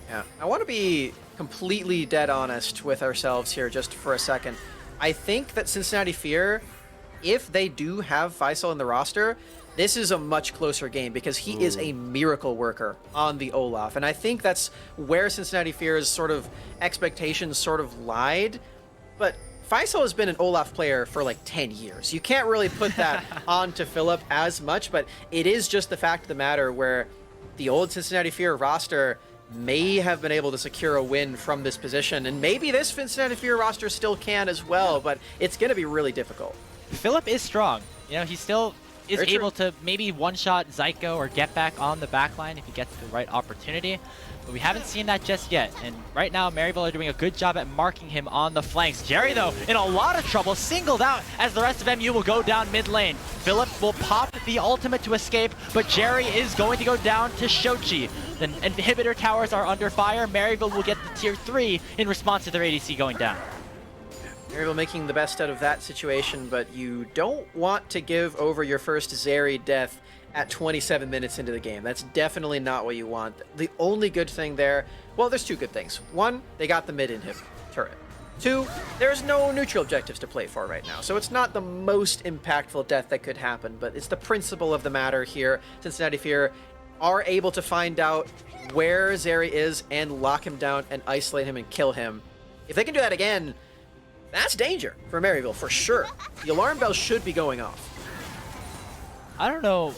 Yeah, I want to be completely dead honest with ourselves here just for a second. I think that Cincinnati Fear, if they do have Faisal in the roster, this is a much closer game because he is a miracle worker on the Olaf. And I think that's where Cincinnati Fear's sort of expectations sort of lied. But Faisal has been an Olaf player for like 10 years. You can't really put that onto Philip as much, but it is just the fact of the matter where the old Cincinnati Fear roster may have been able to secure a win from this position, and maybe this Cincinnati Fear roster still can as well, but it's going to be really difficult. Philip is strong. You know, he still is Very able true. to maybe one-shot Zyko or Get Back on the backline if he gets the right opportunity, but we haven't seen that just yet, and right now Maryville are doing a good job at marking him on the flanks. Jerry, though, in a lot of trouble, singled out as the rest of MU will go down mid lane. Philip will pop the ultimate to escape, but Jerry is going to go down to Shochi. The inhibitor towers are under fire. Maryville will get the tier 3 in response to their ADC going down. Maryville making the best out of that situation, but you don't want to give over your first Zeri death at 27 minutes into the game. That's definitely not what you want. The only good thing there, well, there's 2 good things. 1, they got the mid-inhib turret. 2, there's no neutral objectives to play for right now, so it's not the most impactful death that could happen, but it's the principle of the matter here. Cincinnati Fear are able to find out where Zeri is and lock him down and isolate him and kill him. If they can do that again, that's danger for Maryville, for sure. The alarm bell should be going off. I don't know.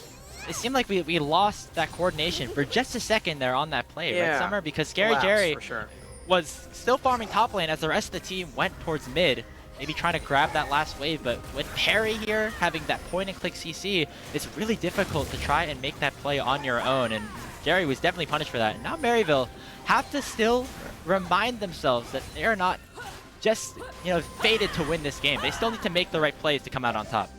It seemed like we lost that coordination for just a second there on that play, right, Summer? Because Scary Jerry for sure. was still farming top lane as the rest of the team went towards mid, maybe trying to grab that last wave, but with Perry here having that point-and-click CC, it's really difficult to try and make that play on your own, and Jerry was definitely punished for that. And now Maryville have to still remind themselves that they are not just, fated to win this game. They still need to make the right plays to come out on top.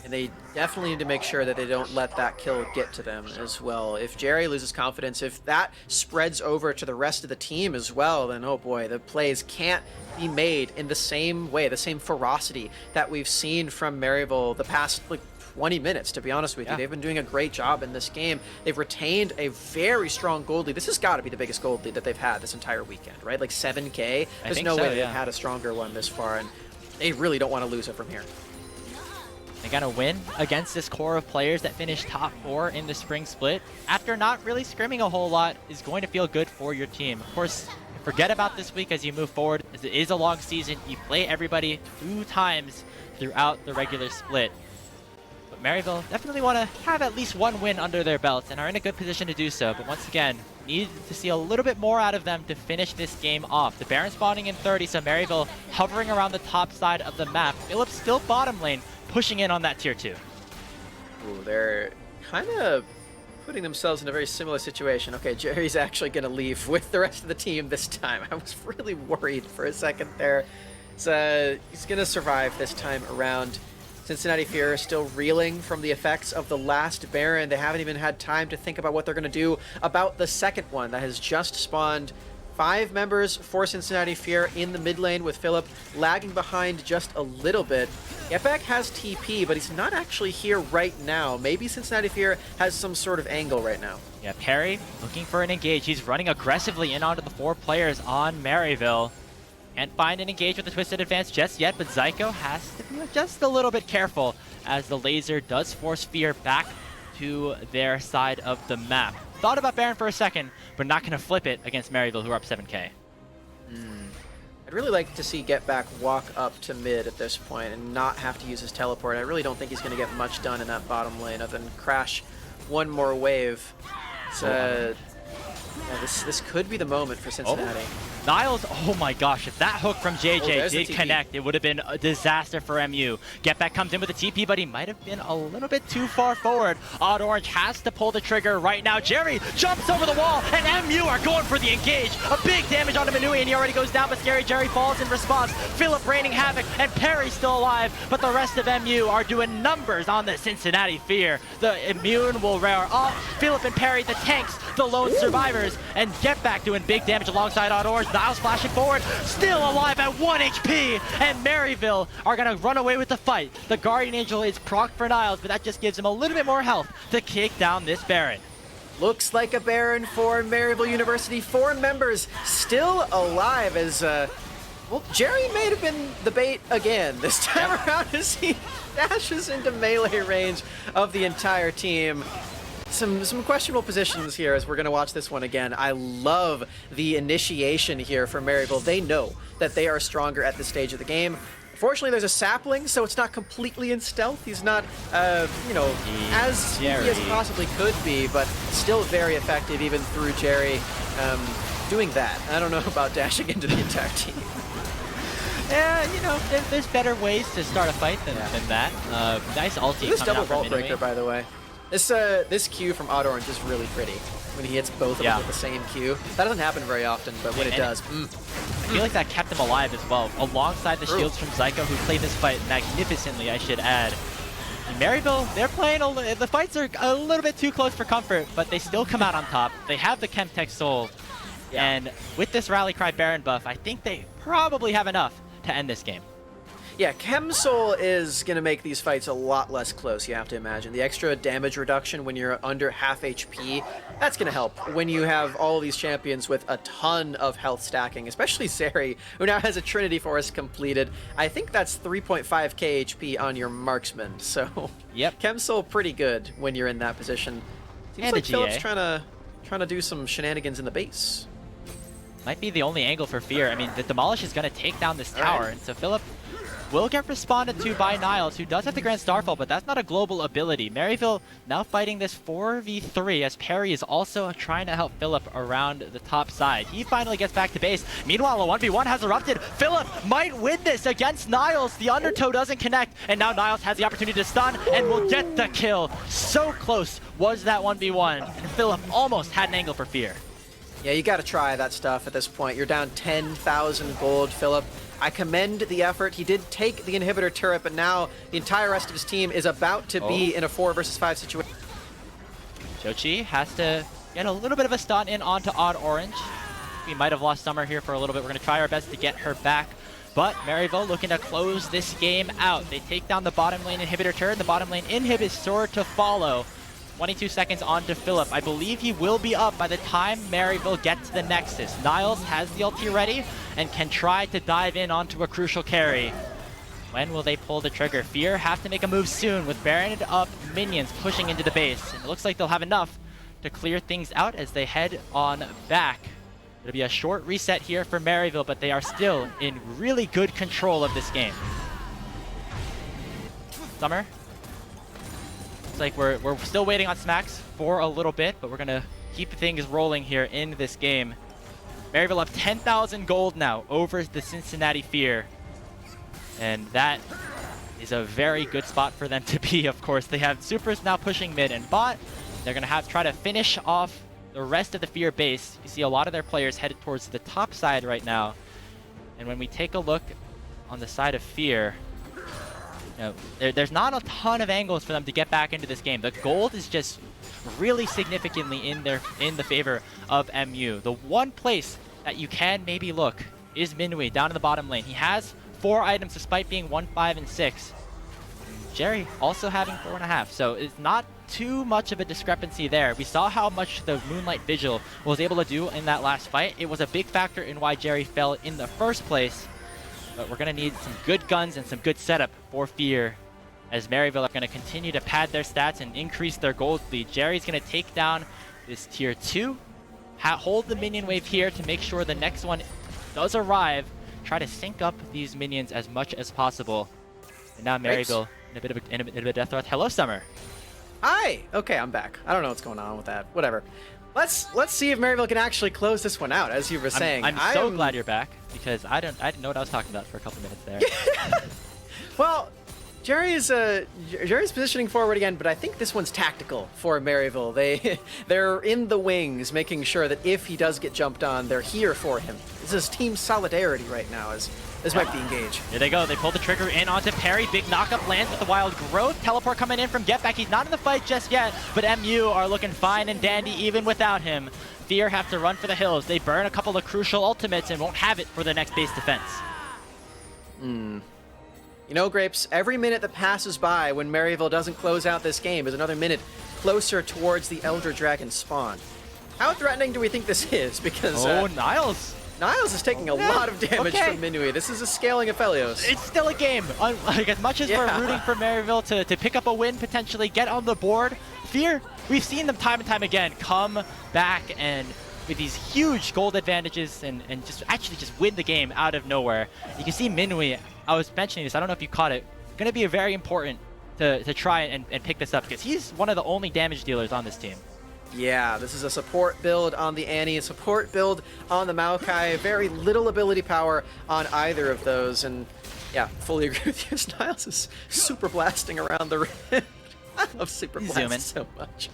And they definitely need to make sure that they don't let that kill get to them as well. If Jerry loses confidence, if that spreads over to the rest of the team as well, then oh boy, the plays can't be made in the same way, the same ferocity that we've seen from Maryville the past 20 minutes, to be honest with you. They've been doing a great job in this game. They've retained a very strong gold lead. This has got to be the biggest gold lead that they've had this entire weekend, right? Like 7K. There's no way they've had a stronger one this far, and they really don't want to lose it from here. They got to win against this core of players that finished top 4 in the spring split after not really scrimming a whole lot is going to feel good for your team. Of course, forget about this week as you move forward, as it is a long season. You play everybody 2 times throughout the regular split. But Maryville definitely want to have at least 1 win under their belts and are in a good position to do so. But once again, need to see a little bit more out of them to finish this game off. The Baron spawning in 30, so Maryville hovering around the top side of the map. Phillips still bottom lane, pushing in on that tier 2. Ooh, they're kind of putting themselves in a very similar situation. Okay, Jerry's actually going to leave with the rest of the team this time. I was really worried for a second there. So he's going to survive this time around. Cincinnati Fear is still reeling from the effects of the last Baron. They haven't even had time to think about what they're going to do about the second one that has just spawned. 5 members for Cincinnati Fear in the mid lane with Philip lagging behind just a little bit. Getback has TP, but he's not actually here right now. Maybe Cincinnati Fear has some sort of angle right now. Yeah, Perry looking for an engage. He's running aggressively in onto the 4 players on Maryville. Can't find an engage with the Twisted Advance just yet, but Zyko has to be just a little bit careful as the laser does force Fear back to their side of the map. Thought about Baron for a second, but not going to flip it against Maryville, who are up 7K. I'd really like to see Getback walk up to mid at this point and not have to use his teleport. I really don't think he's going to get much done in that bottom lane other than crash one more wave. So, yeah, this could be the moment for Cincinnati. Niles, oh my gosh, if that hook from JJ did connect, it would have been a disaster for MU. Getback comes in with a TP, but he might have been a little bit too far forward. Odd Orange has to pull the trigger right now. Jerry jumps over the wall, and MU are going for the engage. A big damage onto Manui, and he already goes down, but Scary Jerry falls in response. Philip raining havoc, and Perry still alive, but the rest of MU are doing numbers on the Cincinnati Fear. The immune will rear off. Philip and Perry, the tanks, the lone survivors, and Getback doing big damage alongside Odd Orange. Niles flashing forward, still alive at 1 HP, and Maryville are going to run away with the fight. The Guardian Angel is proc for Niles, but that just gives him a little bit more health to kick down this Baron. Looks like a Baron for Maryville University. 4 members still alive as, well, Jerry may have been the bait again this time around as he dashes into melee range of the entire team. Some questionable positions here as we're going to watch this one again. I love the initiation here for Maryville. They know that they are stronger at this stage of the game. Fortunately, there's a sapling, so it's not completely in stealth. He's not, you know, as sneaky as he possibly could be, but still very effective even through Jerry doing that. I don't know about dashing into the entire team. Yeah, you know, there's better ways to start a fight than that. Nice ulti. This double vault breaker, by the way. This Q from Odd Orange is really pretty when he hits both of them with the same Q. That doesn't happen very often, but when it does, I feel like that kept him alive as well, alongside the shields from Zyko, who played this fight magnificently, I should add. And Maryville, they're playing, the fights are a little bit too close for comfort, but they still come out on top. They have the Chemtech Soul, and with this Rally Cry Baron buff, I think they probably have enough to end this game. Yeah, Chem Soul is going to make these fights a lot less close, you have to imagine. The extra damage reduction when you're under half HP, that's going to help when you have all these champions with a ton of health stacking, especially Zeri, who now has a Trinity Force completed. I think that's 3.5k HP on your marksman, so Chem Soul pretty good when you're in that position. Seems like Philip's trying to do some shenanigans in the base. Might be the only angle for Fear. I mean, the Demolish is going to take down this tower, and so Philip will get responded to by Niles, who does have the Grand Starfall, but that's not a global ability. Maryville now fighting this 4v3 as Perry is also trying to help Philip around the top side. He finally gets back to base. Meanwhile, a 1v1 has erupted. Philip might win this against Niles. The Undertow doesn't connect, and now Niles has the opportunity to stun and will get the kill. So close was that 1v1, and Philip almost had an angle for Fear. Yeah, you got to try that stuff at this point. You're down 10,000 gold, Philip. I commend the effort. He did take the inhibitor turret, but now the entire rest of his team is about to be in a 4 versus 5 situation. Chochi has to get a little bit of a stun in onto Odd Orange. We might have lost Summer here for a little bit. We're going to try our best to get her back. But Maryville looking to close this game out. They take down the bottom lane inhibitor turret. The bottom lane inhib is sure to follow. 22 seconds on to Philip. I believe he will be up by the time Maryville gets to the Nexus. Niles has the ulti ready and can try to dive in onto a crucial carry. When will they pull the trigger? Fear have to make a move soon with Baroned up minions pushing into the base. And it looks like they'll have enough to clear things out as they head on back. It'll be a short reset here for Maryville, but they are still in really good control of this game. Summer. Looks like we're still waiting on Smacks for a little bit, but we're gonna keep things rolling here in this game. Maryville have 10,000 gold now over the Cincinnati Fear. And that is a very good spot for them to be, of course. They have Supers now pushing mid and bot. They're gonna try to finish off the rest of the Fear base. You see a lot of their players headed towards the top side right now. And when we take a look on the side of Fear, you know, there's not a ton of angles for them to get back into this game. The gold is just really significantly in the favor of MU. The one place that you can maybe look is Minwei down in the bottom lane. He has 4 items despite being 1, 5, and 6. Jerry also having 4.5, so it's not too much of a discrepancy there. We saw how much the Moonlight Vigil was able to do in that last fight. It was a big factor in why Jerry fell in the first place. But we're going to need some good guns and some good setup for Fear, as Maryville are going to continue to pad their stats and increase their gold lead. Jerry's going to take down this tier 2, hold the minion wave here to make sure the next one does arrive, try to sync up these minions as much as possible. And now Maryville in a bit of a death threat. Hello, Summer. Hi. Okay, I'm back. I don't know what's going on with that. Whatever. Let's see if Maryville can actually close this one out, as you were saying. I'm so glad you're back, because I didn't know what I was talking about for a couple minutes there. Well, Jerry's positioning forward again, but I think this one's tactical for Maryville. They're in the wings, making sure that if he does get jumped on, they're here for him. This is team solidarity right now as this might be engaged. Here they go. They pull the trigger in onto Perry. Big knockup lands with the Wild Growth. Teleport coming in from Get Back. He's not in the fight just yet, but MU are looking fine and dandy even without him. Fear have to run for the hills. They burn a couple of crucial ultimates and won't have it for the next base defense. You know, Grapes, every minute that passes by when Maryville doesn't close out this game is another minute closer towards the Elder Dragon spawn. How threatening do we think this is? Because Niles is taking a lot of damage from Minwei. This is a scaling of Aphelios. It's still a game. Like, as much as we're rooting for Maryville to pick up a win, potentially get on the board, Fear, we've seen them time and time again come back and with these huge gold advantages and just win the game out of nowhere. You can see Minwei, I was mentioning this, I don't know if you caught it, going to be very important to try and pick this up, because he's one of the only damage dealers on this team. Yeah, this is a support build on the Annie, a support build on the Maokai. Very little ability power on either of those, and yeah, fully agree with you. Niles is super blasting around the rim. I love super blast so much.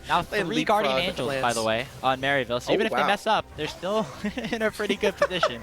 Now 3 Guardian Angels, by the way, on Maryville, so even if they mess up, they're still in a pretty good position.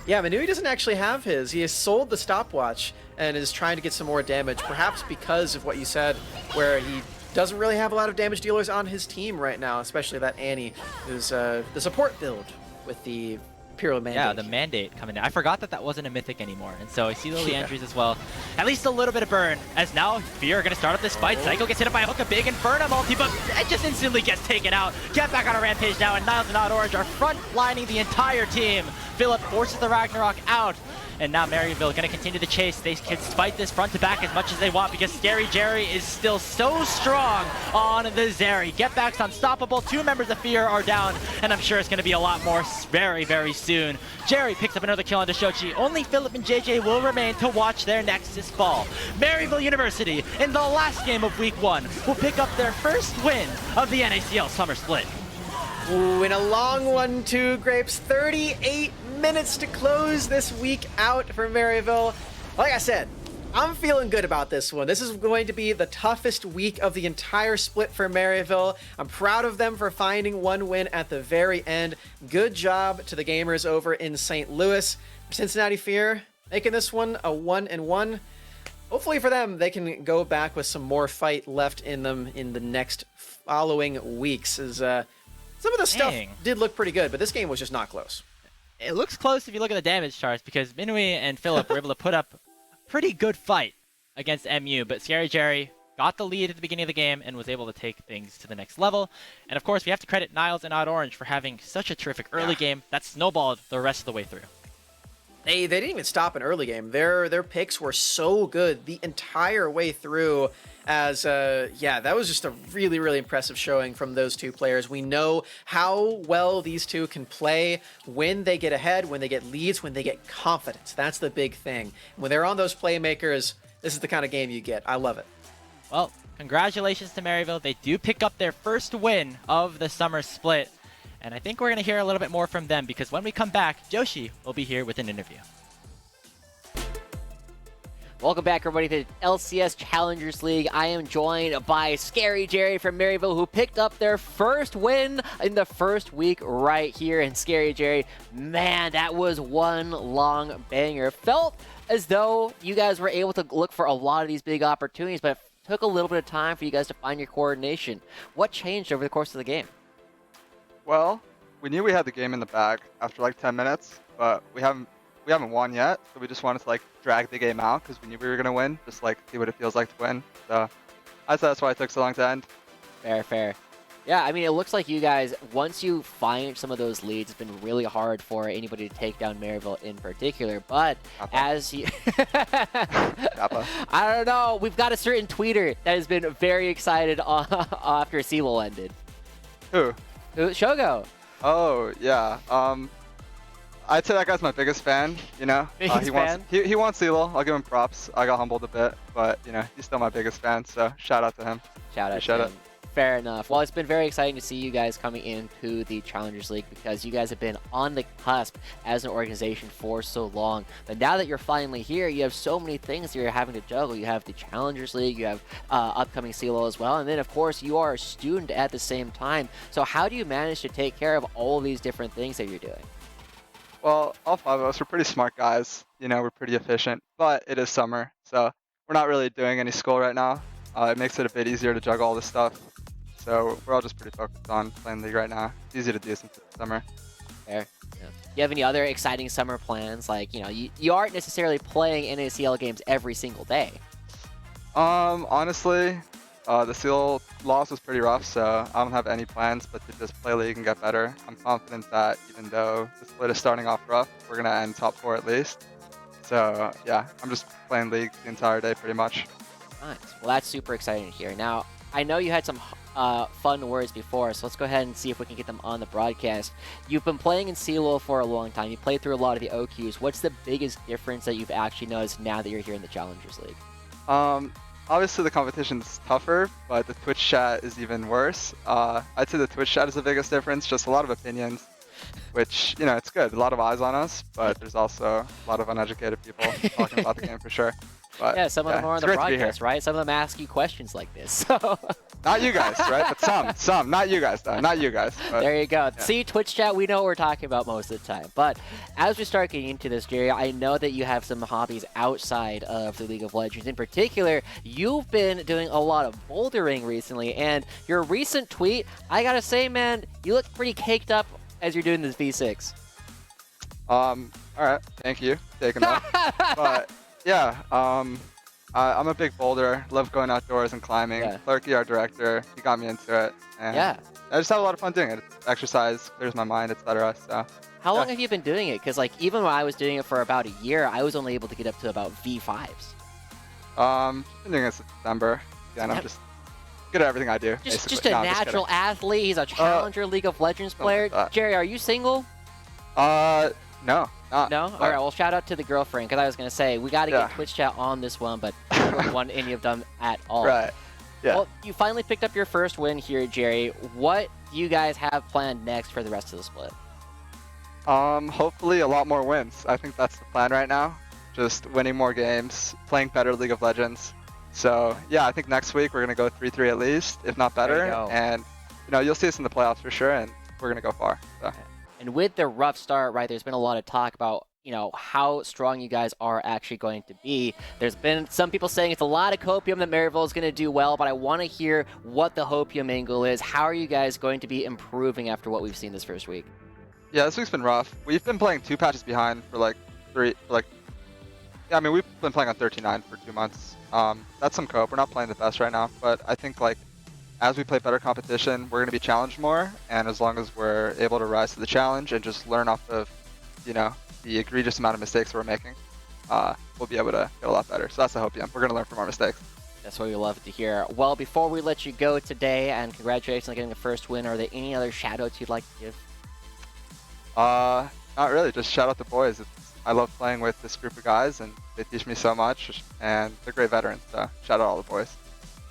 Yeah, Minwei doesn't actually have his. He has sold the stopwatch and is trying to get some more damage, perhaps because of what you said, where he doesn't really have a lot of damage dealers on his team right now, especially that Annie, who's the support build with the Imperial Mandate. Yeah, the Mandate coming in. I forgot that wasn't a mythic anymore, and so I see the entries as well. At least a little bit of burn, as now Fear are going to start up this fight. Psycho gets hit up by a hook, a big Inferno multi, but it just instantly gets taken out. Get Back on a rampage now, and Niles and Odd Orange are front-lining the entire team. Philip forces the Ragnarok out. And now Maryville going to continue the chase. They can fight this front to back as much as they want, because Scary Jerry is still so strong on the Zeri. Get Back's unstoppable. 2 members of Fear are down, and I'm sure it's going to be a lot more very, very soon. Jerry picks up another kill on Shochi. Only Philip and JJ will remain to watch their Nexus fall. Maryville University, in the last game of Week 1, will pick up their first win of the NACL Summer Split. Ooh, in a long one too, Grapes. 38 minutes to close this week out for Maryville. Like I said, I'm feeling good about this one. This is going to be the toughest week of the entire split for Maryville. I'm proud of them for finding one win at the very end. Good job to the gamers over in St. Louis. Cincinnati Fear making this one a 1-1. Hopefully for them, they can go back with some more fight left in them in the next following weeks. As some of the stuff did look pretty good, but this game was just not close. It looks close if you look at the damage charts, because Minui and Philip were able to put up pretty good fight against MU, but Scary Jerry got the lead at the beginning of the game and was able to take things to the next level. And of course, we have to credit Niles and Odd Orange for having such a terrific early game that snowballed the rest of the way through. They didn't even stop an early game. Their picks were so good the entire way through. As that was just a really, really impressive showing from those two players. We know how well these two can play when they get ahead, when they get leads, when they get confidence. That's the big thing. When they're on those playmakers, this is the kind of game you get. I love it. Well, congratulations to Maryville. They do pick up their first win of the summer split. And I think we're going to hear a little bit more from them, because when we come back, Joshi will be here with an interview. Welcome back, everybody, to LCS Challengers League. I am joined by Scary Jerry from Maryville, who picked up their first win in the first week right here. And Scary Jerry, man, that was one long banger. Felt as though you guys were able to look for a lot of these big opportunities, but it took a little bit of time for you guys to find your coordination. What changed over the course of the game? Well, we knew we had the game in the bag after like 10 minutes, but we haven't won yet, so we just wanted to like drag the game out because we knew we were gonna win, just like see what it feels like to win. So I thought that's why it took so long to end. Fair. Yeah, I mean, it looks like you guys, once you find some of those leads, it's been really hard for anybody to take down Maryville in particular. But as you... I don't know. We've got a certain tweeter that has been very excited after CLOL ended. Who? Shogo. Oh, yeah. I'd say that guy's my biggest fan, you know? He wants CLOL. I'll give him props. I got humbled a bit, but, you know, he's still my biggest fan, so shout out to him. Shout out to him. Fair enough. Well, it's been very exciting to see you guys coming into the Challengers League, because you guys have been on the cusp as an organization for so long. But now that you're finally here, you have so many things that you're having to juggle. You have the Challengers League, you have upcoming CLO as well, and then, of course, you are a student at the same time. So how do you manage to take care of all of these different things that you're doing? Well, all five of us are pretty smart guys. You know, we're pretty efficient, but it is summer, so we're not really doing any school right now. It makes it a bit easier to juggle all this stuff. So we're all just pretty focused on playing League right now. It's easy to do since it's summer. Fair. Yeah. Do you have any other exciting summer plans? Like, you know, you aren't necessarily playing NACL games every single day. Honestly, the Seal loss was pretty rough, so I don't have any plans but to just play League and get better. I'm confident that even though the split is starting off rough, we're going to end top 4 at least. So, yeah, I'm just playing League the entire day pretty much. Nice. Well, that's super exciting to hear. Now, I know you had some fun words before, so let's go ahead and see if we can get them on the broadcast. You've been playing in CLOL for a long time. You played through a lot of the OQs. What's the biggest difference that you've actually noticed now that you're here in the Challengers League? Obviously the competition's tougher, but the Twitch chat is even worse. I'd say the Twitch chat is the biggest difference, just a lot of opinions, which, you know, it's good. A lot of eyes on us, but there's also a lot of uneducated people talking about the game for sure. But, yeah, some of them are on the broadcast, right? Some of them ask you questions like this. So. Not you guys, right? But some. Not you guys, though. Not you guys. But, there you go. Yeah. See, Twitch chat, we know what we're talking about most of the time. But as we start getting into this, Jerry, I know that you have some hobbies outside of the League of Legends. In particular, you've been doing a lot of bouldering recently, and your recent tweet, I gotta say, man, you look pretty caked up as you're doing this V6. All right. Thank you. Taking that. But yeah, I'm a big boulder. Love going outdoors and climbing. Yeah. Clerky, our director, he got me into it. And Yeah. I just have a lot of fun doing it. Exercise, clears my mind, etc. So. How long have you been doing it? Because, like, even when I was doing it for about a year, I was only able to get up to about V5s. Been doing it since December. Again, I'm just good at everything I do. Just a natural athlete. He's a Challenger League of Legends player. Like Jerry, are you single? No. Not. No? All right, well, shout out to the girlfriend, because I was going to say, we got to get Twitch chat on this one, but I don't want any of them at all. Right. Yeah. Well, you finally picked up your first win here, Jerry. What do you guys have planned next for the rest of the split? Hopefully a lot more wins. I think that's the plan right now. just winning more games, playing better League of Legends. So yeah, I think next week we're gonna go 3-3 at least, if not better. And you'll see us in the playoffs for sure, and we're gonna go far. So. And with the rough start, right, there's been a lot of talk about how strong you guys are actually going to be. There's been some people saying it's a lot of copium that Maryville is going to do well, but I want to hear what the hopium angle is. How are you guys going to be improving after what we've seen this first week? Yeah, this week's been rough. We've been playing 2 patches behind for like 3, yeah, I mean, we've been playing on 13.9 for 2 months. That's some cope. We're not playing the best right now, but I think like as we play better competition, we're going to be challenged more, and as long as we're able to rise to the challenge and just learn off of, the egregious amount of mistakes we're making, we'll be able to get a lot better. So that's the hopium. We're going to learn from our mistakes. That's what we love to hear. Well, before we let you go today, and congratulations on getting the first win, are there any other shout-outs you'd like to give? Not really. Just shout out the boys. I love playing with this group of guys, and they teach me so much, and they're great veterans. So shout out all the boys.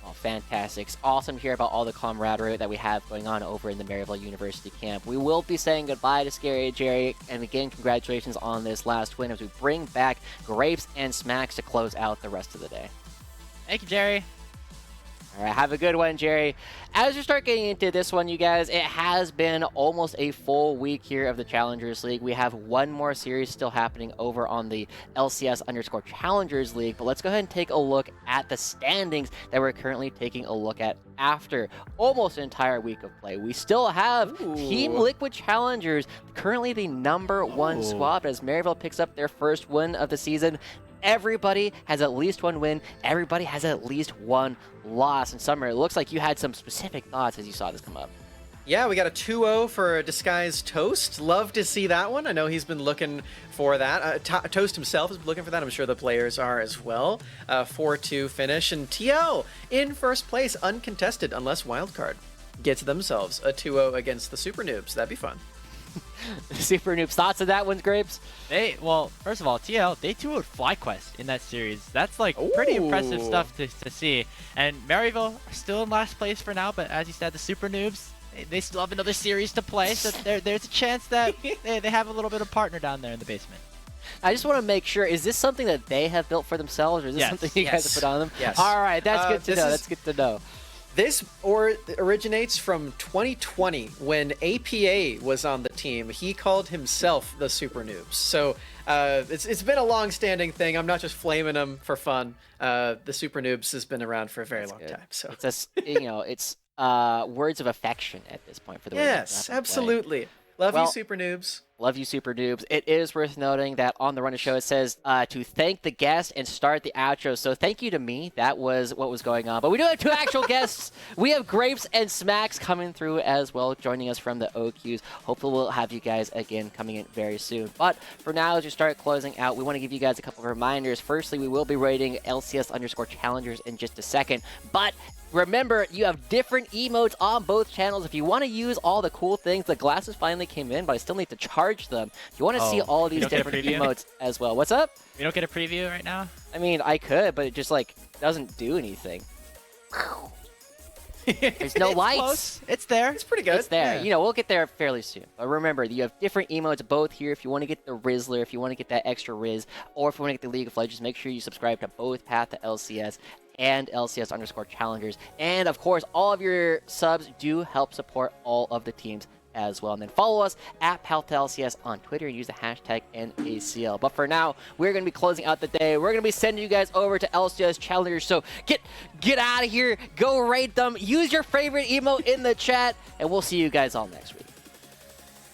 Oh, fantastic. It's awesome to hear about all the camaraderie that we have going on over in the Maryville University camp. We will be saying goodbye to Scary Jerry, and again, congratulations on this last win as we bring back Grapes and Smacks to close out the rest of the day. Thank you, Jerry. All right, have a good one, Jerry. As we start getting into this one, you guys, it has been almost a full week here of the Challengers League. We have one more series still happening over on the LCS Challengers League, but let's go ahead and take a look at the standings that we're currently taking a look at after almost an entire week of play. We still have Team Liquid Challengers, currently the #1 squad, as Maryville picks up their first win of the season. Everybody has at least one win. Everybody has at least one loss. And Summer, it looks like you had some specific thoughts as you saw this come up. Yeah, we got a 2-0 for Disguised Toast. Love to see that one. I know he's been looking for that. Toast himself has been looking for that. I'm sure the players are as well. 4-2 finish. And TL in first place, uncontested, unless Wildcard gets themselves a 2-0 against the Super Noobs. That'd be fun. Super Noobs, thoughts of that one, Grapes? Well, first of all, TL, they 2-0'd FlyQuest in that series. That's like pretty impressive stuff to see. And Maryville are still in last place for now, but as you said, the Super Noobs, they still have another series to play, so there's a chance that they have a little bit of partner down there in the basement. I just want to make sure, is this something that they have built for themselves, or is this something you guys have put on them? Yes. All right, that's good to know. That's good to know. This originates from 2020 when APA was on the team. He called himself the Super Noobs. So it's been a long-standing thing. I'm not just flaming them for fun. The Super Noobs has been around for a very long time. So it's it's words of affection at this point for the yes, absolutely. Love you, Super Noobs. Love you, Super Noobs. It is worth noting that on the Run of Show it says to thank the guest and start the outro. So thank you to me. That was what was going on. But we do have 2 actual guests. We have Grapes and Smacks coming through as well, joining us from the OQs. Hopefully we'll have you guys again coming in very soon. But for now, as we start closing out, we want to give you guys a couple of reminders. Firstly, we will be rating LCS Challengers in just a second. But remember, you have different emotes on both channels. If you want to use all the cool things, the glasses finally came in, but I still need to charge them. If you want to see all these different emotes as well. What's up? We don't get a preview right now? I mean, I could, but it just, doesn't do anything. There's no lights. Close. It's there. It's pretty good. It's there. Yeah. We'll get there fairly soon. But remember, you have different emotes both here. If you want to get the Rizzler, if you want to get that extra Riz, or if you want to get the League of Legends, make sure you subscribe to both Path to LCS and LCS Challengers. And, of course, all of your subs do help support all of the teams as well. And then follow us at PathToLCS on Twitter and use the hashtag NACL. But for now, we're going to be closing out the day. We're going to be sending you guys over to LCS Challengers. So get out of here. Go rate them. Use your favorite emote in the chat. And we'll see you guys all next week.